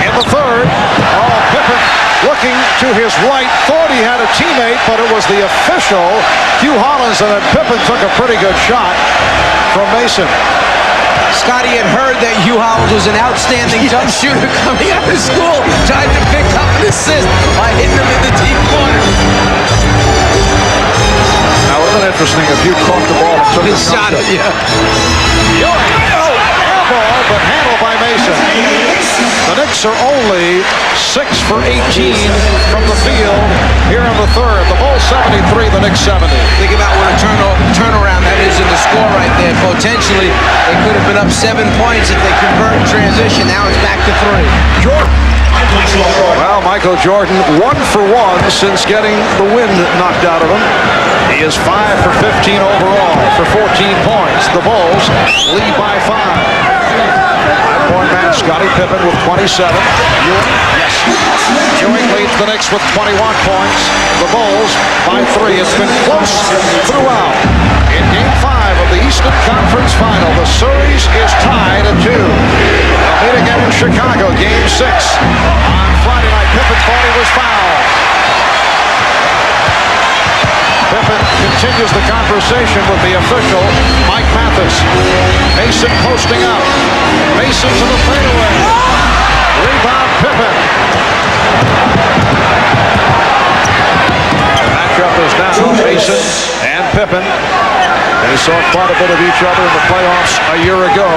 in the third. Oh, Pippen looking to his right, thought he had a teammate, but it was the official, Hugh Hollins, and then Pippen took a pretty good shot from Mason. Scottie had heard that Hugh Hollins was an outstanding jump shooter coming out of school, tried to pick up an assist by hitting him in the deep corner. Now, it would have been interesting if you caught the ball and took a shot at you. Ball, but handled by Mason. The Knicks are only 6 for 18 from the field here in the third. The Bulls 73, the Knicks 70. Think about what a turnaround that is in the score right there. Potentially, they could have been up 7 points if they convert in transition. Now it's back to 3. Jordan. Well, Michael Jordan, 1 for 1 since getting the wind knocked out of him. He is 5 for 15 overall for 14 points. The Bulls lead by 5. 5-point man Scottie Pippen with 27. Ewing leads the Knicks with 21 points. The Bulls by 3. It's been close throughout. In Game 5 of the Eastern Conference Final, the series is tied at 2. They'll meet again in Chicago, Game 6. On Friday night, Pippen thought he was fouled. Pippen continues the conversation with the official, Mike Mathis. Mason posting up. Mason to the fadeaway. Rebound, Pippen. Matchup is now Mason and Pippen. They saw quite a bit of each other in the playoffs a year ago.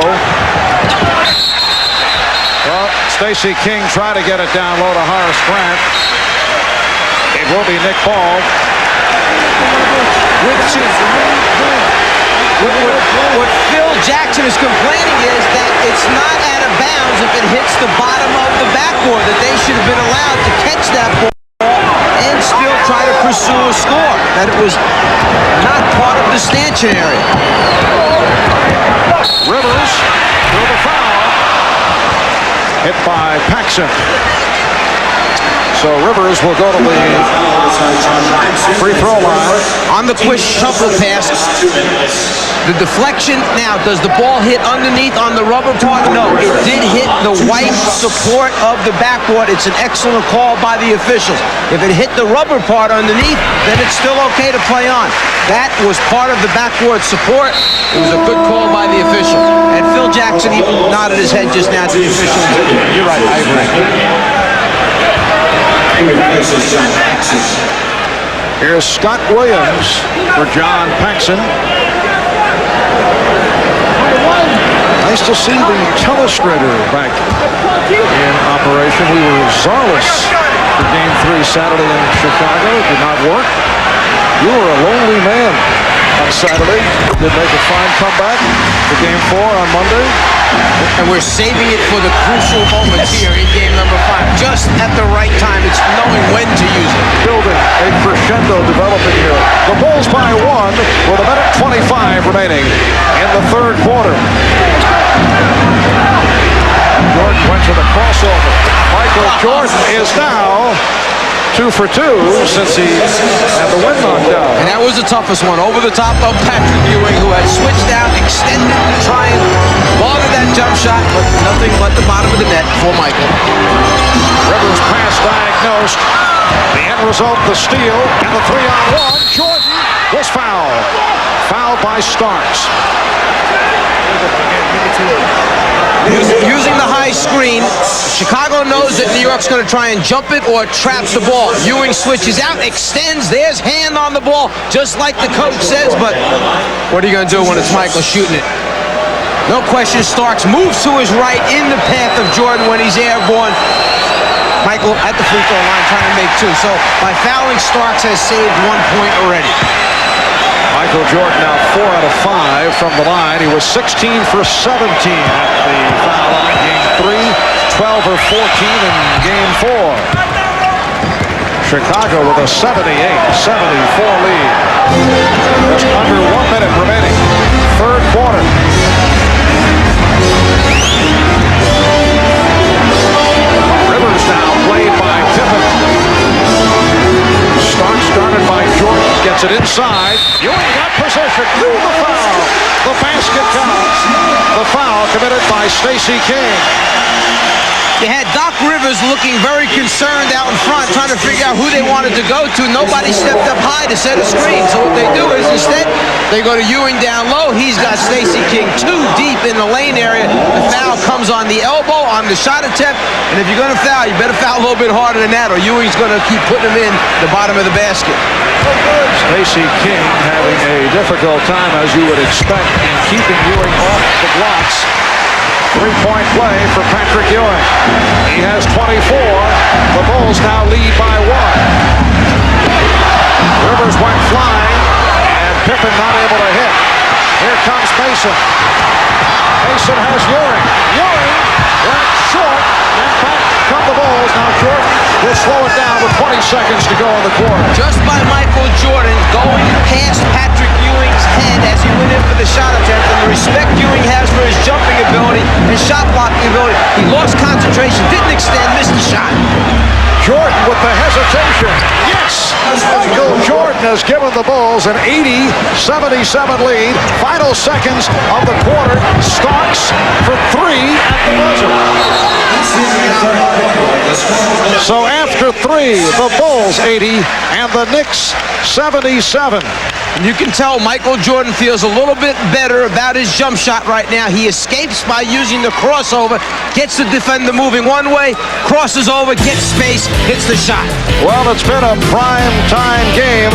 Well, Stacey King tried to get it down low to Horace Grant. It will be Nick Ball. What Phil Jackson is complaining is that it's not out of bounds if it hits the bottom of the backboard, that they should have been allowed to catch that ball and still try to pursue a score, that it was not part of the stanchion area. Rivers with a foul. Hit by Paxson. So Rivers will go to the free throw line. On the quick shuffle pass, the deflection, now, does the ball hit underneath on the rubber part? No, it did hit the white support of the backboard. It's an excellent call by the officials. If it hit the rubber part underneath, then it's still okay to play on. That was part of the backboard support. It was a good call by the official. And Phil Jackson, he nodded his head just now to the official. You're right, I agree. Here's Scott Williams for John Paxson. Nice to see the telestrator back in operation. We were Zarless for Game 3 Saturday in Chicago. It did not work. You were a lonely man on Saturday. Did make a fine comeback for Game 4 on Monday. And we're saving it for the crucial moments here in game number 5. Just at the right time. It's knowing when to use it. Building a crescendo developing here. The Bulls by 1 with a minute 25 remaining in the third quarter. Jordan went to the crossover. Michael Jordan is now 2 for 2 since he had the wind knocked down. And that was the toughest one. Over the top of Patrick Ewing, who had switched out, extended to try and water that jump shot, but nothing but the bottom of the net for Michael. Rivers pass diagnosed. The end result, the steal, and the 3-on-1. Jordan was fouled. Fouled by Starks. Using the high screen, Chicago knows that New York's going to try and jump it or traps the ball. Ewing switches out, extends, there's hand on the ball, just like the coach says, but what are you going to do when it's Michael shooting it? No question, Starks moves to his right in the path of Jordan when he's airborne. Michael at the free throw line trying to make 2. So by fouling, Starks has saved 1 point already. Michael Jordan now 4 out of 5 from the line. He was 16 for 17 at the foul line. Game 3, 12 or 14 in Game 4. Chicago with a 78-74 lead. Just under 1 minute remaining. Third quarter. Rivers now played by Pippen. Starks started by Jordan. Gets it inside. Ewing got position. Through the foul. The basket counts. The foul committed by Stacey King. You had Doc Rivers looking very concerned out in front, trying to figure out who they wanted to go to. Nobody stepped up high to set a screen. So what they do is instead, they go to Ewing down low. He's got Stacey King 2 deep in the lane area. The foul comes on the elbow, on the shot attempt. And if you're going to foul, you better foul a little bit harder than that, or Ewing's going to keep putting him in the bottom of the basket. Stacey King having a difficult time, as you would expect, in keeping Ewing off the blocks. 3-point play for Patrick Ewing. He has 24. The Bulls now lead by 1. Rivers went flying, and Pippen not able to hit. Here comes Mason. Mason has Ewing. Ewing went short, and back come the Bulls. Now Jordan will slow it down with 20 seconds to go in the quarter. Just by Michael Jordan going past Patrick Ewing's head as he went in for the shot attempt, and the respect Ewing has for his jumping ability and shot blocking ability. He lost concentration, didn't extend, missed the shot. Jordan with the hesitation. Yes! Michael Jordan has given the Bulls an 80-77 lead. Final seconds of the quarter. Starks for 3 at the buzzer. So after 3, the Bulls 80 and the Knicks 77. And you can tell Michael Jordan feels a little bit better about his jump shot right now. He escapes by using the crossover, gets the defender moving one way, crosses over, gets space, hits the shot. Well, it's been a prime time game.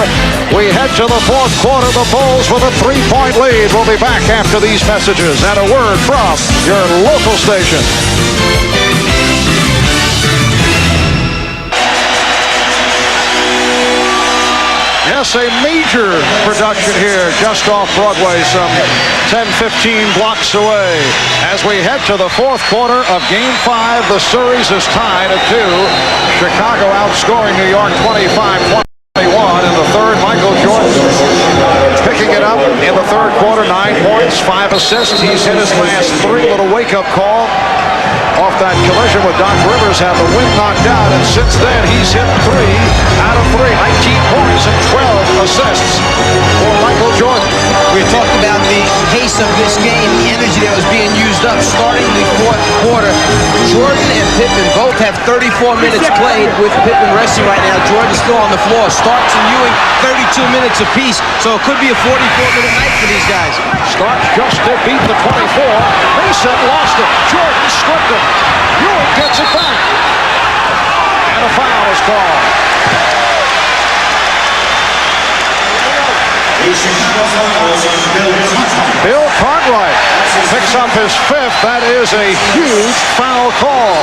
We head to the fourth quarter. The Bulls with a 3-point lead. We'll be back after these messages and a word from your local station. Yes, a major production here just off Broadway, some 10-15 blocks away. As we head to the fourth quarter of Game 5, the series is tied at 2. Chicago outscoring New York 25-21. In the third, Michael Jordan picking it up in the third quarter, 9 points, 5 assists. He's hit his last 3. Little wake-up call off that collision with Doc Rivers, had the wind knocked out, and since then he's hit 3 out of 3, 19 points and 12 assists for Michael Jordan. We talked about the pace of this game, the energy that was being used up starting the fourth quarter. Jordan and Pippen both have 34 minutes played, with Pippen resting right now. Jordan's still on the floor. Starks and Ewing, 32 minutes apiece, so it could be a 44-minute night for these guys. Starks just did beat the 24. Mason lost it. Jordan stripped it. Ewing gets it back. And a foul is called. Bill Cartwright picks up his 5th. That is a huge foul call.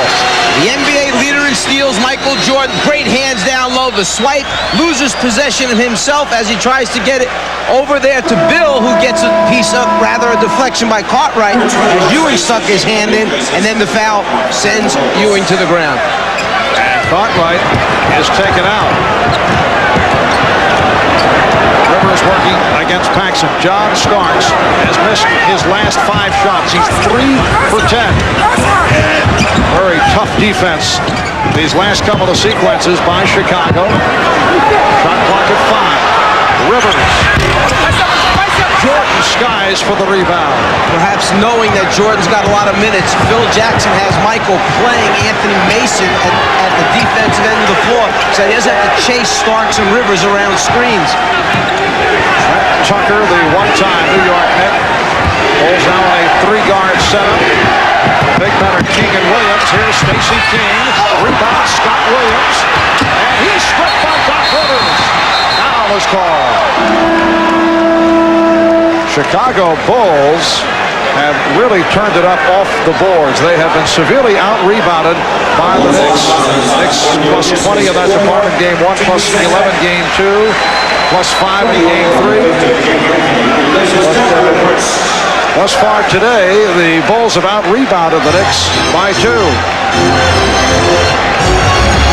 The NBA leader in steals, Michael Jordan. Great hands down low. The swipe, loses possession of himself as he tries to get it over there to Bill, who gets a piece of, rather a deflection by Cartwright. Ewing stuck his hand in, and then the foul sends Ewing to the ground. And Cartwright is taken out. Rivers working against Paxson. John Starks has missed his last 5 shots. He's 3 for 10. Very tough defense these last couple of sequences by Chicago. Shot clock at 5. Rivers. Jordan skies for the rebound. Perhaps knowing that Jordan's got a lot of minutes, Phil Jackson has Michael playing Anthony Mason at the defensive end of the floor, so he doesn't have to chase Starks and Rivers around screens. Tucker, the one-time New York Knick, pulls out a 3-guard setup. Big men are King and Williams. Here's Stacey King. Rebound, Scott Williams. And he's stripped by Doc Rivers. Foul is called. Chicago Bulls have really turned it up off the boards. They have been severely out-rebounded by the Knicks. Knicks plus 20 in that department, game 1, plus 11, game 2, plus 5 in game 3. Thus far today, the Bulls have out-rebounded the Knicks by 2. A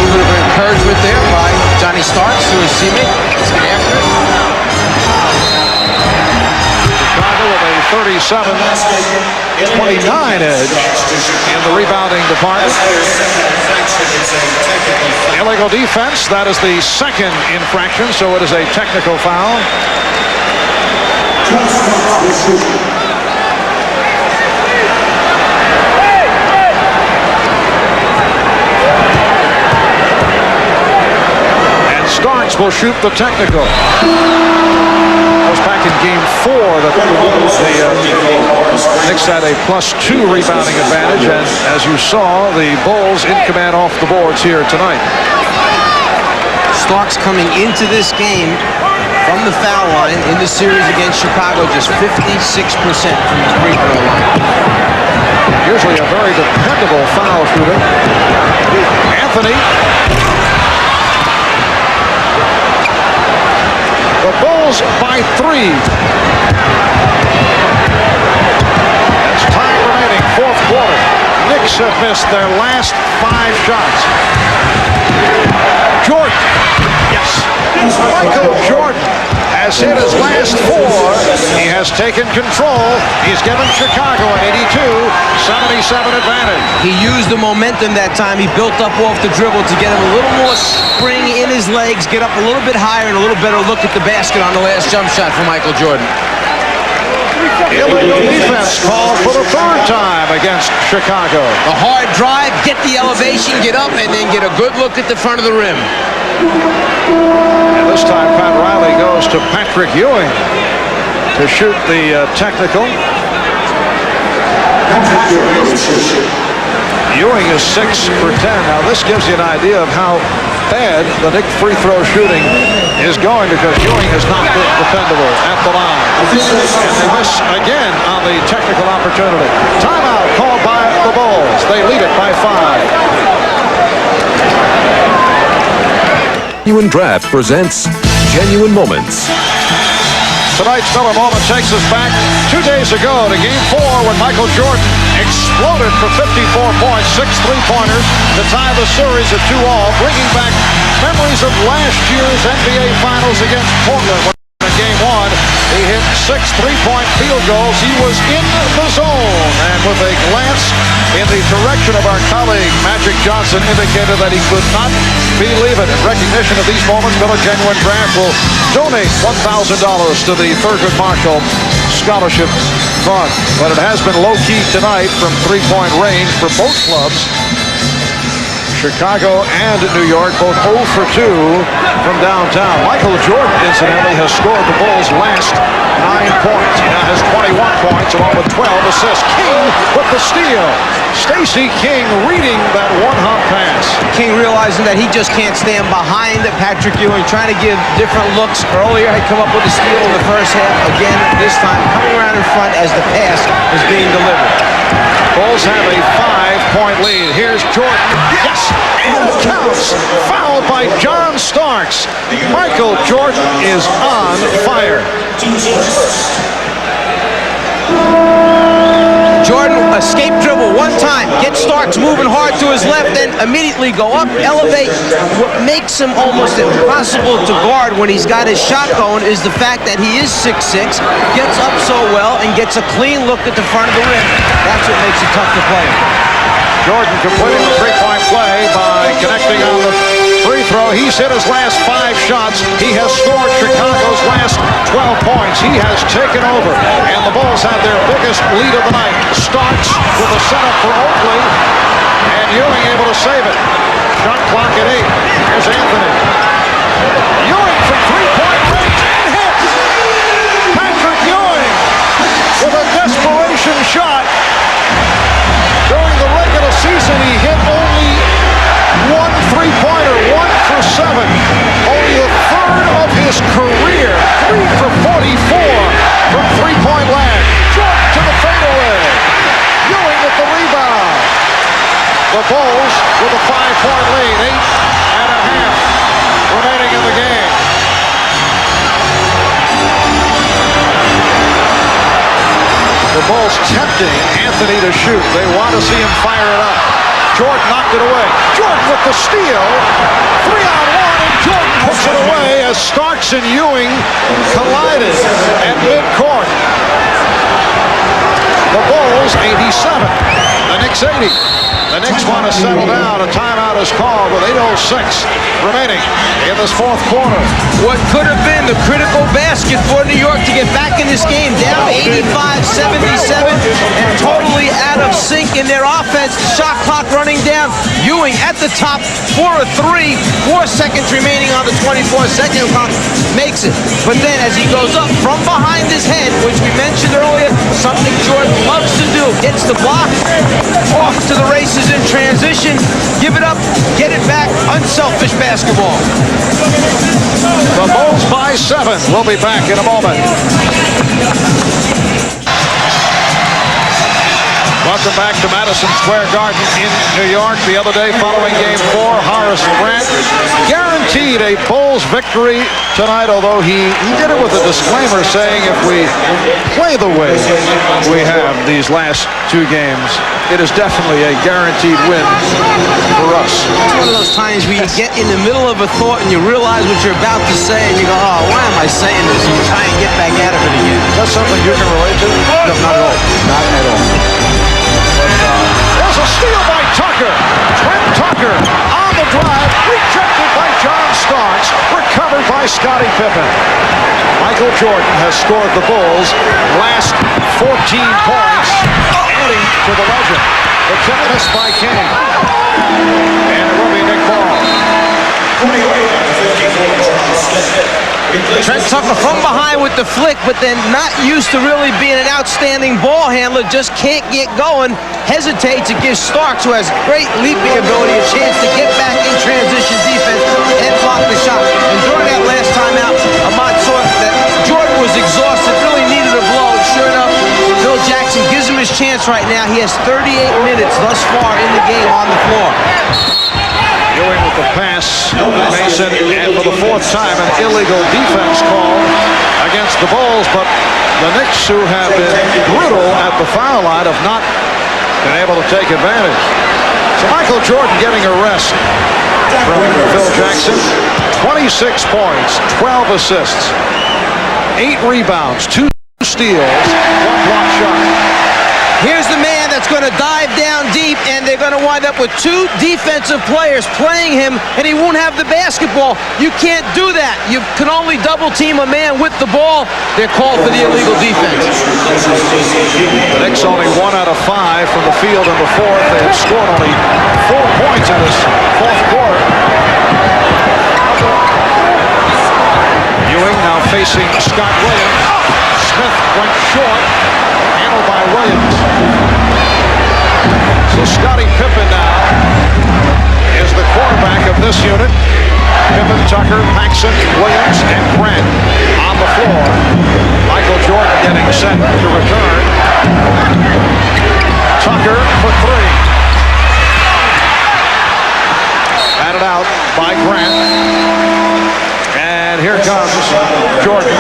little bit of encouragement there by Johnny Starks to his teammate. Let's get after it. Chicago with a 37-29 edge in the rebounding department. Illegal defense, that is the second infraction, so it is a technical foul. And Starks will shoot the technical. That was back in game 4 that the Knicks had a +2 rebounding advantage, and as you saw, the Bulls in command off the boards here tonight. Starks coming into this game from the foul line in the series against Chicago, just 56% from the free throw line. Usually a very dependable foul shooter. Anthony. The Bulls by 3. That's time remaining, fourth quarter. Knicks have missed their last 5 shots. Jordan. Yes. Michael Jordan has hit his last 4. He has taken control. He's given Chicago an 82-77 advantage. He used the momentum that time. He built up off the dribble to get him a little more spring in his legs, get up a little bit higher, and a little better look at the basket on the last jump shot for Michael Jordan. Illegal defense called for the 3rd time against Chicago. A hard drive, get the elevation, get up, and then get a good look at the front of the rim. And this time Pat Riley goes to Patrick Ewing to shoot the technical. Ewing is 6 for 10. Now this gives you an idea of how bad the Knicks free throw shooting is going, because Ewing has not been dependable at the line. And they miss again on the technical opportunity. Timeout called by the Bulls. They lead it by 5. Draft presents genuine moments. Tonight's Miller Moment takes us back 2 days ago to Game 4 when Michael Jordan exploded for 54 points, 6 3-pointers to tie the series at 2-all, bringing back memories of last year's NBA Finals against Portland. In Game 1, he hit 6 3-point field goals. He was in the zone, and with a glance in the direction of our colleague, Magic Johnson indicated that he could not believe it. In recognition of these moments, Miller Genuine Draft will donate $1,000 to the Thurgood Marshall Scholarship Fund. But it has been low-key tonight from three-point range for both clubs. Chicago and New York, both 0 for 2 from downtown. Michael Jordan, incidentally, has scored the Bulls' last 9 points. He now has 21 points, along with 12 assists. King with the steal. Stacey King reading that one-hop pass. King realizing that he just can't stand behind Patrick Ewing, trying to give different looks. Earlier, had come up with a steal in the first half. Again, this time, coming around in front as the pass is being delivered. Bulls have a 5-point lead. Here's Jordan. Yes, and it counts. Fouled by John Starks. Michael Jordan is on fire. Jordan, escape dribble one time, gets Starks moving hard to his left, then immediately go up, elevate. What makes him almost impossible to guard when he's got his shot going is the fact that he is 6'6", gets up so well, and gets a clean look at the front of the rim. That's what makes it tough to play him. Jordan completing the three-point play by connecting on the free throw. He's hit his last 5 shots. He has scored Chicago's last 12 points. He has taken over, and the Bulls have their biggest lead of the night. Starks with a setup for Oakley, and Ewing able to save it. Shot clock at 8. Here's Anthony. Ewing from three-point range and hits. Patrick Ewing with a desperation shot. During the regular season, he hit only 1 3-pointer, 1 for 7. Only the third of his career, 3 for 44 from three-point land. Jordan to the fadeaway. Ewing with the rebound. The Bulls with a 5-point lead, 8.5 remaining in the game. The Bulls tempting Anthony to shoot. They want to see him fire it up. Jordan knocked it away. Jordan with the steal. 3-on-1, and Jordan puts it away as Starks and Ewing collided at midcourt. The Bulls 87. The Knicks 80. The Knicks want to settle down. A timeout is called with 8:06 remaining in this fourth quarter. What could have been the critical basket for New York to get back in this game, down 85-77 and totally out of sync in their offense. The shot clock running down. Ewing at the top, 4 of 3, 4 seconds remaining on the 24-second clock, makes it. But then as he goes up from behind his head, which we mentioned earlier, something Jordan loves to do, gets the block, off to the races in transition, give it up, get it back, unselfish basketball. The Bulls by 7. We'll be back in a moment. Welcome back to Madison Square Garden in New York. The other day following Game 4, Horace Grant guaranteed a Bulls victory tonight, although he did it with a disclaimer saying if we play the way we have these last 2 games, it is definitely a guaranteed win for us. It's one of those times where you get in the middle of a thought and you realize what you're about to say and you go, oh, why am I saying this? And you try and get back at it again. Is that something you can relate to? No, not at all. Not at all. There's a steal by Tucker. Trent Tucker on the drive, rejected by John Starks, recovered by Scottie Pippen. Michael Jordan has scored the Bulls' last 14 points, adding to the legend. The tip missed by King. And it will be Nick Ball. Trent Tucker from behind with the flick, but then not used to really being an outstanding ball handler, just can't get going, hesitates and gives Starks, who has great leaping ability, a chance to get back in transition defense and block the shot. And during that last timeout, Ahmad saw that Jordan was exhausted, really needed a blow. Sure enough, Phil Jackson gives him his chance right now. He has 38 minutes thus far in the game on the floor. Ewing with the pass. Mason, and for the fourth time, an illegal defense call against the Bulls, but the Knicks, who have been brutal at the foul line, have not been able to take advantage. So Michael Jordan getting a rest from Phil Jackson. 26 points, 12 assists, 8 rebounds, 2 steals, 1 block shot. Here's the man that's going to dive down deep, and they're going to wind up with 2 defensive players playing him, and he won't have the basketball. You can't do that. You can only double team a man with the ball. They're called for the illegal defense. The Knicks only 1 out of 5 from the field in the fourth. They have scored only 4 points in this fourth quarter. Ewing now facing Scott Williams. Smith went short. Handled by Williams. So Scottie Pippen now is the quarterback of this unit. Pippen, Tucker, Paxson, Williams, and Grant on the floor. Michael Jordan getting set to return. Tucker for 3. Batted out by Grant. And here comes Jordan.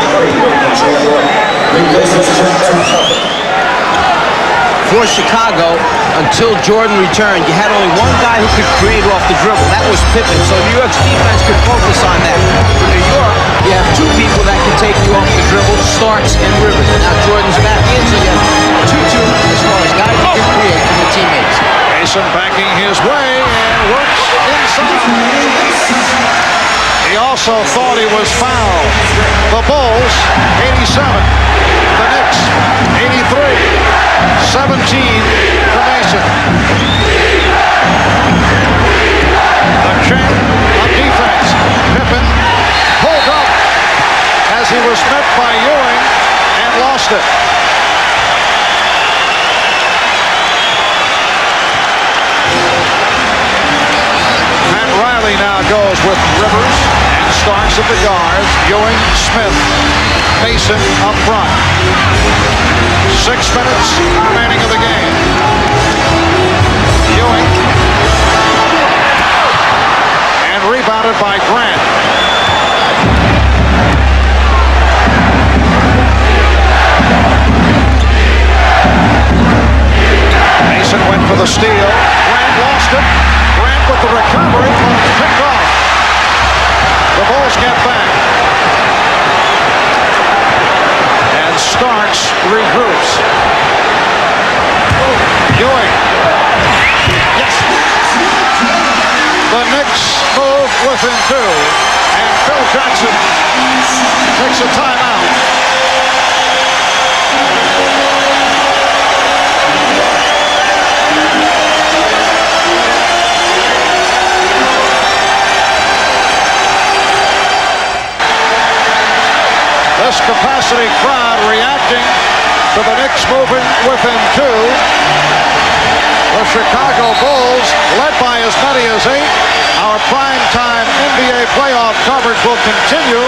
For Chicago, until Jordan returned, you had only one guy who could create off the dribble. That was Pippen. So New York's defense could focus on that. For New York, you have 2 people that can take you off the dribble, Starks and Rivers. Now Jordan's back in, so you have 2-2 as far as guys who can create for their teammates. Mason backing his way and works inside. He also thought he was fouled. The Bulls, 87. The Knicks, 83. 17 to Mason. The champ of defense. Pippen pulled up as he was met by Ewing and lost it. Matt Riley now goes with Rivers and Starks at the guards. Ewing, Smith, Mason up front. 6 minutes remaining of the game. Ewing. And rebounded by Grant. Mason went for the steal. Grant lost it. Grant with the recovery. Picked off. The Bulls get back. Starks regroups. Ewing. Yes. The Knicks move within 2. And Phil Jackson takes a timeout. This capacity crowd reacting to the Knicks moving within 2. The Chicago Bulls led by as many as 8. Our primetime NBA playoff coverage will continue.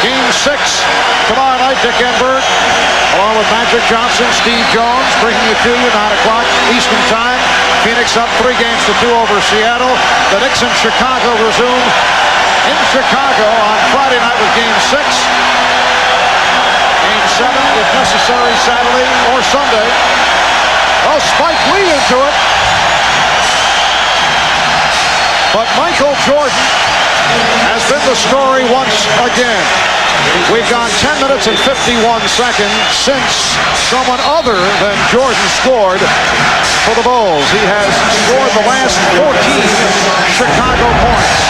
Game 6 tomorrow night, Dick Enberg, along with Magic Johnson, Steve Jones, bringing it to you 9 o'clock Eastern Time. Phoenix up 3 games to 2 over Seattle. The Knicks in Chicago resume in Chicago on Friday night with Game 6. Game 7, if necessary, Saturday or Sunday. Oh, Spike Lee into it. But Michael Jordan has been the story once again. We've gone 10 minutes and 51 seconds since someone other than Jordan scored for the Bulls. He has scored the last 14 Chicago points.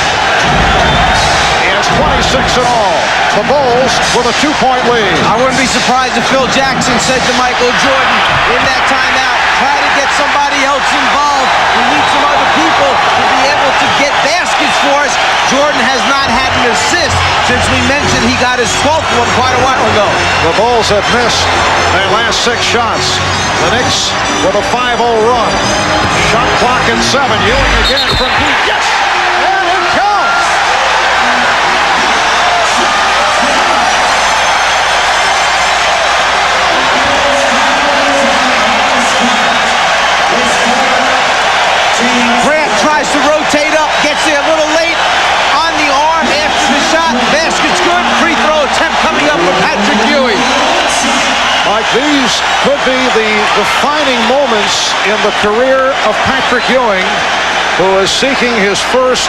He has 26 in all. The Bulls with a 2-point lead. I wouldn't be surprised if Phil Jackson said to Michael Jordan in that timeout, try to get somebody else involved. We need some other people to be able to get baskets for us. Jordan has not had an assist since we mentioned he got his 12th one quite a while ago. The Bulls have missed their last 6 shots. The Knicks with a 5-0 run. Shot clock at 7. Ewing again from deep. Yes! And it counts! Grant tries to rotate up, gets there a little These could be the defining moments in the career of Patrick Ewing, who is seeking his first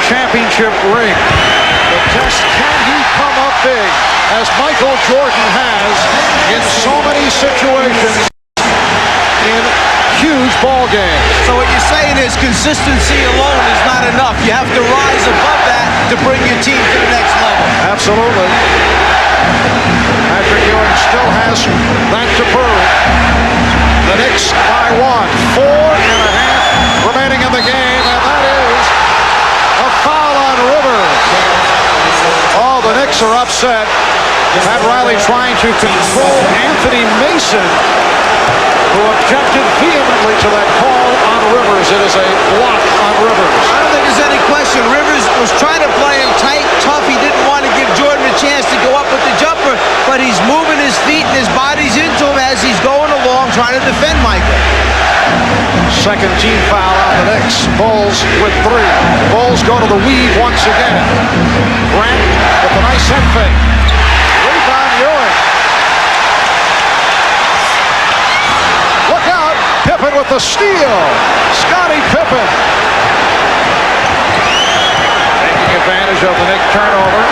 championship ring. The test, can he come up big, as Michael Jordan has in so many situations in huge ball games. So what you're saying is consistency alone is not enough. You have to rise above that to bring your team to the next level. Absolutely. Patrick Ewing still has that to prove. The Knicks by 1. 4.5 remaining in the game, and that is a foul on Rivers. Oh, the Knicks are upset. Pat Riley trying to control Anthony Mason, who objected vehemently to that call on Rivers. It is a block on Rivers. I don't think there's any question. Rivers was trying to play him tight, tough. He didn't want to give Jordan a chance to go up with the jumper, but he's moving his feet and his body's into him as he's going along trying to defend Michael. Second team foul on the Knicks. Bulls with 3. Bulls go to the weave once again. Grant with a nice head fake. Rebound Ewing. Look out! Pippen with the steal. Scottie Pippen. Taking advantage of the Knicks turnover.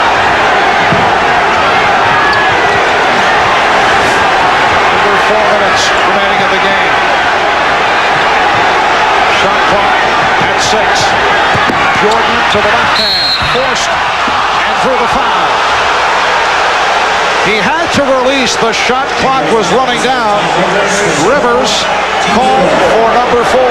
Under 4 minutes remaining in the game. Shot clock at 6. Jordan to the left hand. Forced and through the foul. He had to release. The shot clock was running down. Rivers called for number 4.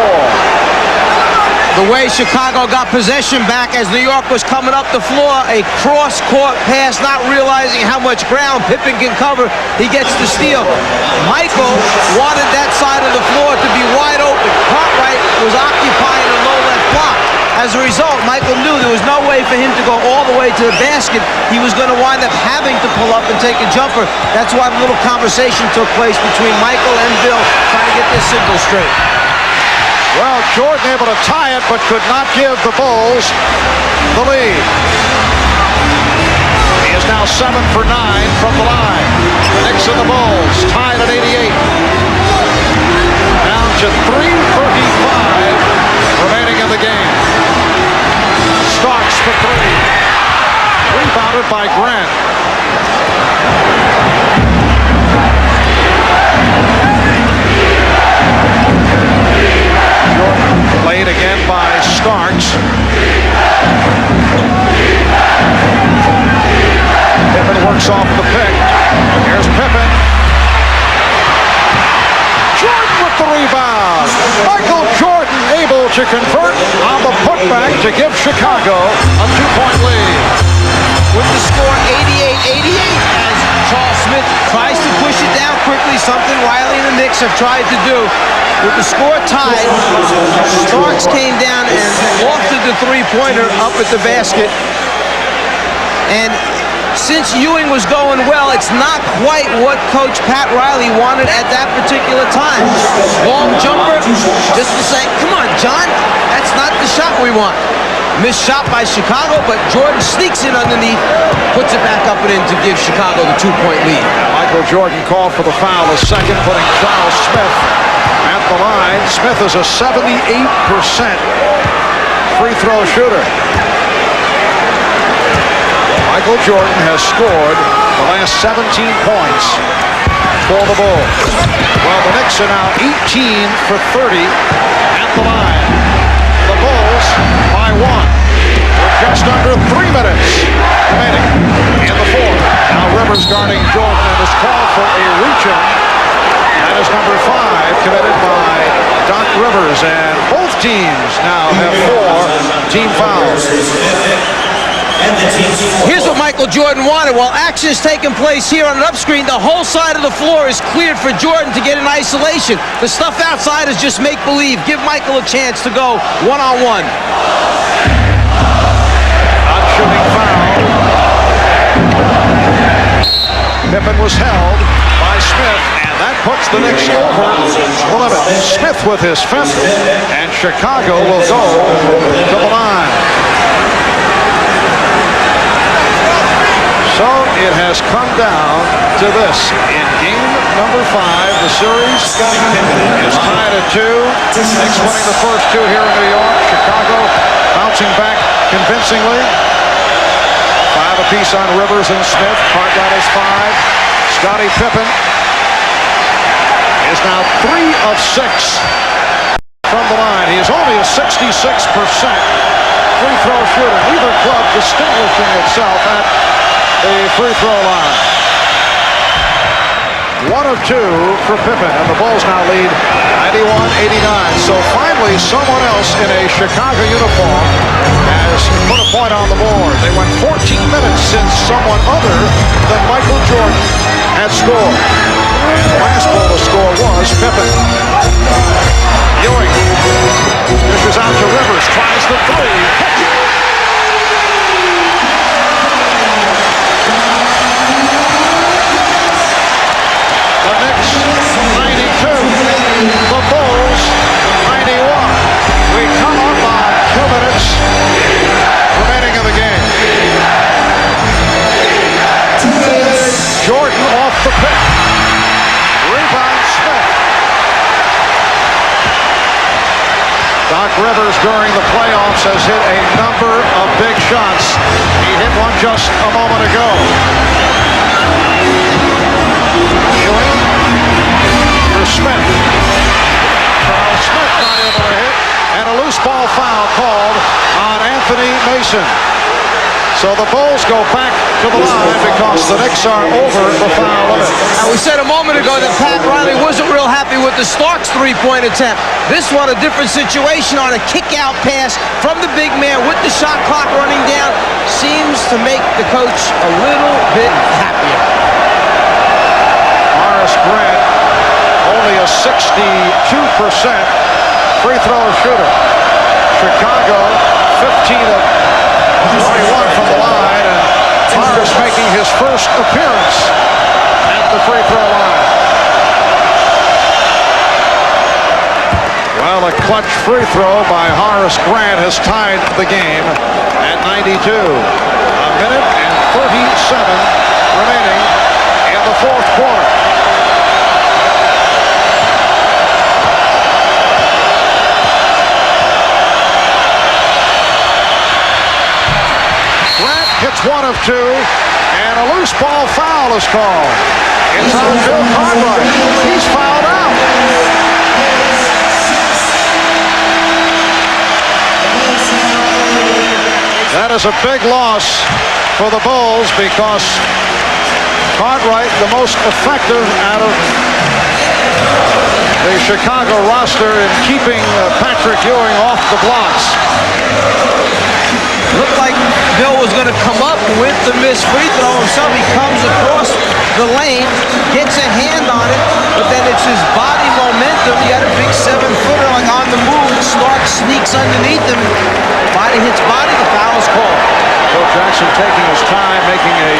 The way Chicago got possession back as New York was coming up the floor, a cross-court pass, not realizing how much ground Pippen can cover. He gets the steal. Michael wanted that side of the floor to be wide open. Cartwright was occupying a low left block. As a result, Michael knew there was no way for him to go all the way to the basket. He was going to wind up having to pull up and take a jumper. That's why the little conversation took place between Michael and Bill trying to get this signal straight. Well, Jordan able to tie it, but could not give the Bulls the lead. He is now 7 for 9 from the line. The Knicks and the Bulls tied at 88. Down to 3:35 remaining in the game. Starks for 3. Rebounded by Grant. Jordan played again by Starks. Pippen works off the pick. Here's Pippen. Jordan with the rebound. Michael Jordan able to convert on the putback to give Chicago a 2-point lead. With the score 88-88 as Charles Smith tries to push it down quickly, something Riley and the Knicks have tried to do. With the score tied, Starks came down and lofted the three-pointer up at the basket. And since Ewing was going well, it's not quite what Coach Pat Riley wanted at that particular time. Long jumper, just to say, come on, John, that's not the shot we want. Missed shot by Chicago, but Jordan sneaks in underneath, puts it back up and in to give Chicago the 2-point lead. Michael Jordan called for the foul, a second, putting Charles Smith at the line. Smith is a 78% free throw shooter. Michael Jordan has scored the last 17 points for the Bulls. Well, the Knicks are now 18 for 30 at the line. The Bulls by 1 with just under 3 minutes remaining in the fourth. Now Rivers guarding Jordan and is called for a reach-in. That is number 5, committed by Doc Rivers, and both teams now have 4 team fouls. Here's what Michael Jordan wanted. While action is taking place here on an up screen, the whole side of the floor is cleared for Jordan to get in isolation. The stuff outside is just make-believe. Give Michael a chance to go one-on-one. Non-shooting foul. Pippen was held by Smith, and that puts the Knicks over the limit. Smith with his 5th, and Chicago will go to the line. So it has come down to this. In game number 5, the series is tied at 2. Knicks winning the first 2 here in New York. Chicago bouncing back convincingly. 5 apiece on Rivers and Smith. Cartwright is 5. Scottie Pippen is now 3 of 6 from the line. He is only a 66% free throw shooter. Neither club distinguishing itself at the free throw line. 1 of 2 for Pippen, and the Bulls now lead 91-89. So finally, someone else in a Chicago uniform has put a point on the board. They went 14 minutes since someone other than Michael Jordan had scored. And the last goal to score was Pippen. Ewing dishes out to Rivers, tries the 3. The Knicks 92, the Bulls 91. We come up on 2 minutes remaining in the game. Jordan off the pick. Rebound Smith. Doc Rivers during the playoffs has hit a number of big shots. He hit one just a moment ago. Ewing for Smith. Charles Smith not able to hit, and a loose ball foul called on Anthony Mason. So the Bulls go back to the line because the Knicks are over the foul limit. And we said a moment ago that Pat Riley wasn't real happy with the Starks three-point attempt. This one, a different situation on a kick-out pass from the big man with the shot clock running down, seems to make the coach a little bit happier. Grant, only a 62% free throw shooter. Chicago, 15 of 21 from the line, and Hearst making his first appearance at the free throw line. Well, a clutch free throw by Horace Grant has tied the game at 92. A minute and 37 remaining in the fourth quarter. Hits 1 of 2, and a loose ball foul is called. It's on Bill Cartwright. He's fouled out. That is a big loss for the Bulls because Cartwright, the most effective out of the Chicago roster in keeping Patrick Ewing off the blocks. Looked like Bill was going to come up with the missed free throw himself. He comes across the lane, gets a hand on it, but then it's his body momentum. He had a big 7-footer like on the move. Stark sneaks underneath him. Body hits body, the foul is called. Bill Jackson taking his time, making a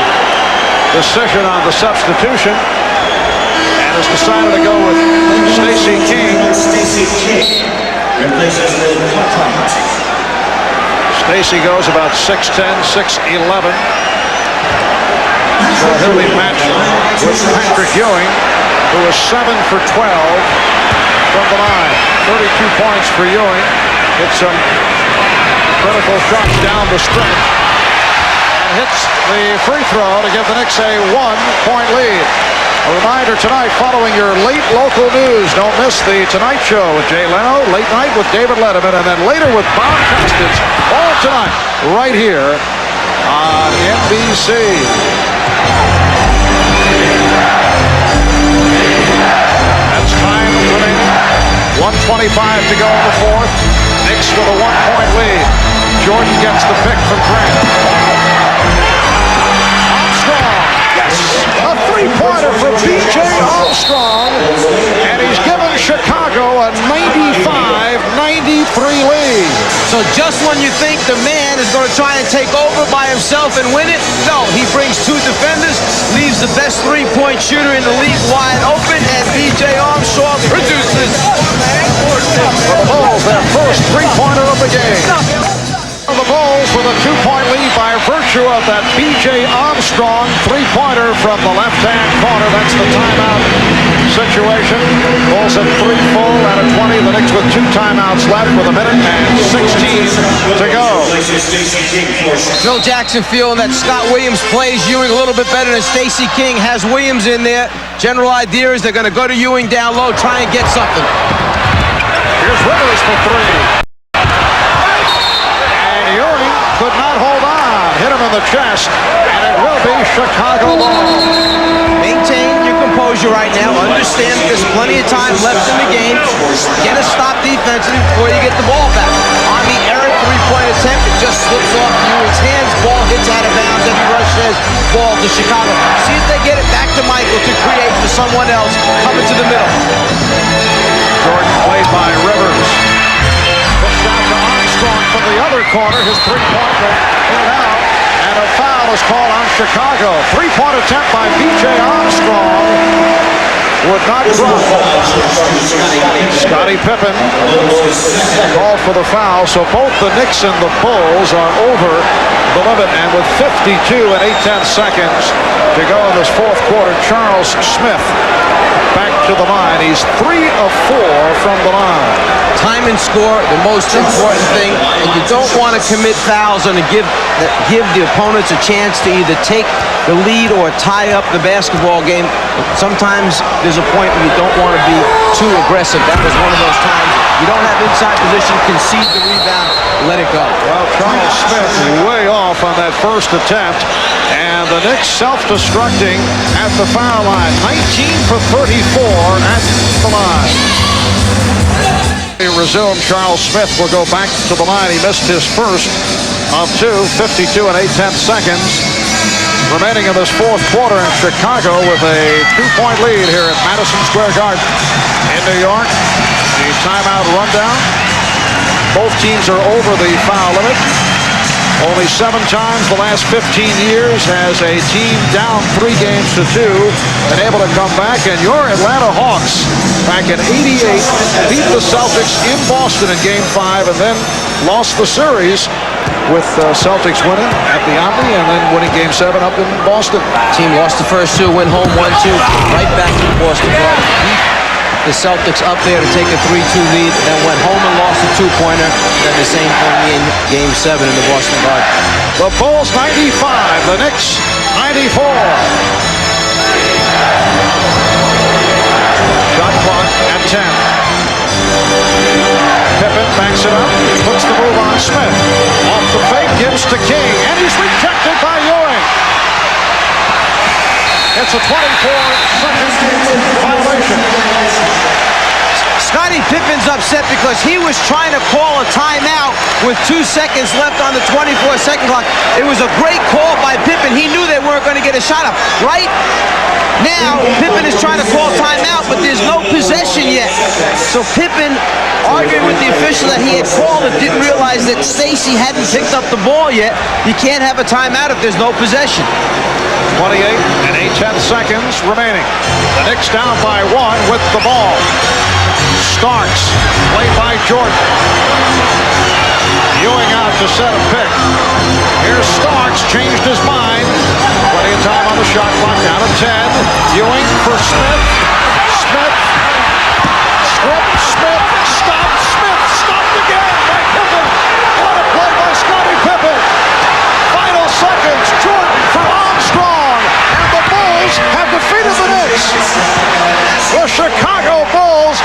decision on the substitution, and has decided to go with Stacey King. Replaces the Cartwright. Stacey goes about 6'10", 6'11". So he'll be matched with Patrick Ewing, who is 7 for 12 from the line. 32 points for Ewing. Hits some critical shots down the stretch. And hits the free throw to give the Knicks a 1-point lead. A reminder tonight, following your late local news, don't miss the Tonight Show with Jay Leno, late night with David Letterman, and then later with Bob Costas, all tonight, right here on NBC. That's time remaining. 1:25 to go in the fourth. Knicks with a 1-point lead. Jordan gets the pick from Grant. Armstrong, yes, a three-pointer for B.J. Armstrong, and he's given Chicago a 95-93 lead. So just when you think the man is going to try and take over by himself and win it, no, he brings 2 defenders, leaves the best three-point shooter in the league wide open, and B.J. Armstrong produces. For the Bulls, their first three-pointer of the game. The Bulls with a 2-point lead by virtue of that B.J. Armstrong three-pointer from the left-hand corner. That's the timeout situation. Bulls at 3 full out of 20. The Knicks with 2 timeouts left with a minute and 16 to go. Phil Jackson feeling that Scott Williams plays Ewing a little bit better than Stacey King. Has Williams in there. General idea is they're going to go to Ewing down low, try and get something. Here's Rivers for 3. And Ewing could not hold on. Hit him in the chest. And it will be Chicago ball. Maintain your composure right now. Understand there's plenty of time left in the game. Get a stop defensively before you get the ball back. On the error 3-point attempt, it just slips off Ewing's hands. Ball hits out of bounds. Eddie Rush says ball to Chicago. See if they get it back to Michael to create for someone else coming to the middle. Jordan played by Rivers. Pushed out to Armstrong from the other corner. His 3-pointer in out. And a foul is called on Chicago. 3-point attempt by B.J. Armstrong would not drop. Scottie Pippen called for the foul. So both the Knicks and the Bulls are over the limit. And with 52 and 8/10 seconds to go in this fourth quarter, Charles Smith back to the line. He's 3 of 4 from the line. Time and score, the most important thing, and you don't want to commit fouls and give the opponents a chance to either take the lead or tie up the basketball game. Sometimes there's a point where you don't want to be too aggressive. That was one of those times. You don't have inside position, concede the rebound, let it go. Well, Charles Smith way off on that first attempt, and the Knicks self-destructing at the foul line. 19 for 34 at the line. Resume. Charles Smith will go back to the line. He missed his first of 2. 52 and 8/10 seconds remaining in this fourth quarter, in Chicago with a 2-point lead here at Madison Square Garden in New York. The timeout rundown. Both teams are over the foul limit. Only 7 times the last 15 years has a team down 3 games to 2 been able to come back. And your Atlanta Hawks back in '88 beat the Celtics in Boston in Game 5 and then lost the series with Celtics winning at the Omni and then winning Game 7 up in Boston. Team lost the first 2, went home 1-2, right back to Boston Garden. The Celtics up there to take a 3-2 lead, then went home and lost a 2-pointer. Then the same thing in Game 7 in the Boston Garden. The Bulls 95, the Knicks 94. Shot clock at 10. Pippen backs it up, puts the move on Smith. Off the fake, gives to King, and he's rejected by Ewing. It's a 24-second violation. Scottie Pippen's upset because he was trying to call a timeout with 2 seconds left on the 24-second clock. It was a great call by Pippen. He knew they weren't going to get a shot up. Right now, Pippen is trying to call timeout, but there's no possession yet. So Pippen, arguing with the official that he had called it, didn't realize that Stacey hadn't picked up the ball yet. You can't have a timeout if there's no possession. 28 and 8/10 seconds remaining. The Knicks down by 1 with the ball. Starks, played by Jordan. Ewing out to set a pick. Here's Starks, changed his mind. Plenty of time on the shot clock, down to 10. Ewing for Smith. Smith. Strip, Smith. Stop, Smith. Stopped again by Pippen. What a play by Scottie Pippen. Final seconds, Jordan for Armstrong. And the Bulls have defeated the Knicks. The Chicago Bulls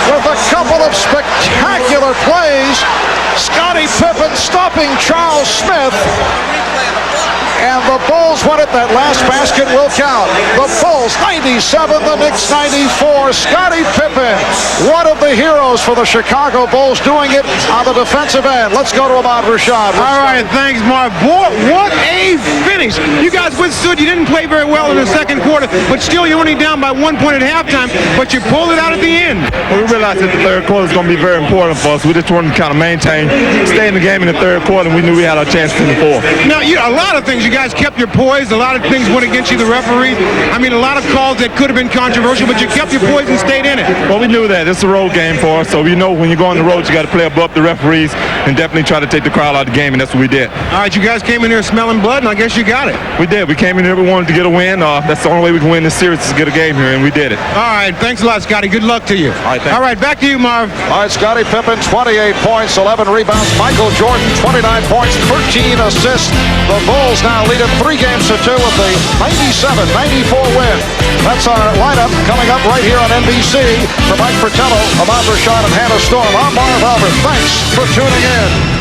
with a couple of spectacular plays. Scottie Pippen stopping Charles Smith. And the Bulls win it. That last basket will count. The Bulls 97, the Knicks 94. Scottie Pippen, one of the heroes for the Chicago Bulls, doing it on the defensive end. Let's go to Ahmad Rashad. All right, thanks, Mark. Boy, what a finish. You guys withstood. You didn't play very well in the second quarter, but still you're only down by 1 point at halftime, but you pulled it out at the end. Well, we realized that the third quarter is going to be very important for us. We just wanted to kind of maintain, stay in the game in the third quarter, and we knew we had our chance in the fourth. Now, a lot of things you guys kept your poise. A lot of things went against you, the referee. I mean, a lot of calls that could have been controversial, but you kept your poise and stayed in it. Well, we knew that. It's a road game for us, so we know when you go on the road, you got to play above the referees and definitely try to take the crowd out of the game, and that's what we did. All right, you guys came in here smelling blood, and I guess you got it. We did. We came in here, we wanted to get a win. That's the only way we can win this series is to get a game here, and we did it. All right, thanks a lot, Scotty. Good luck to you. All right, back to you, Marv. All right, Scottie Pippen, 28 points, 11 rebounds. Michael Jordan, 29 points, 13 assists. The Bulls now lead it 3-2 with the 97-94 win. That's our lineup coming up right here on NBC. For Mike Fratello, Ahmad Rashad, and Hannah Storm, I'm Marv Albert. Thanks for tuning in.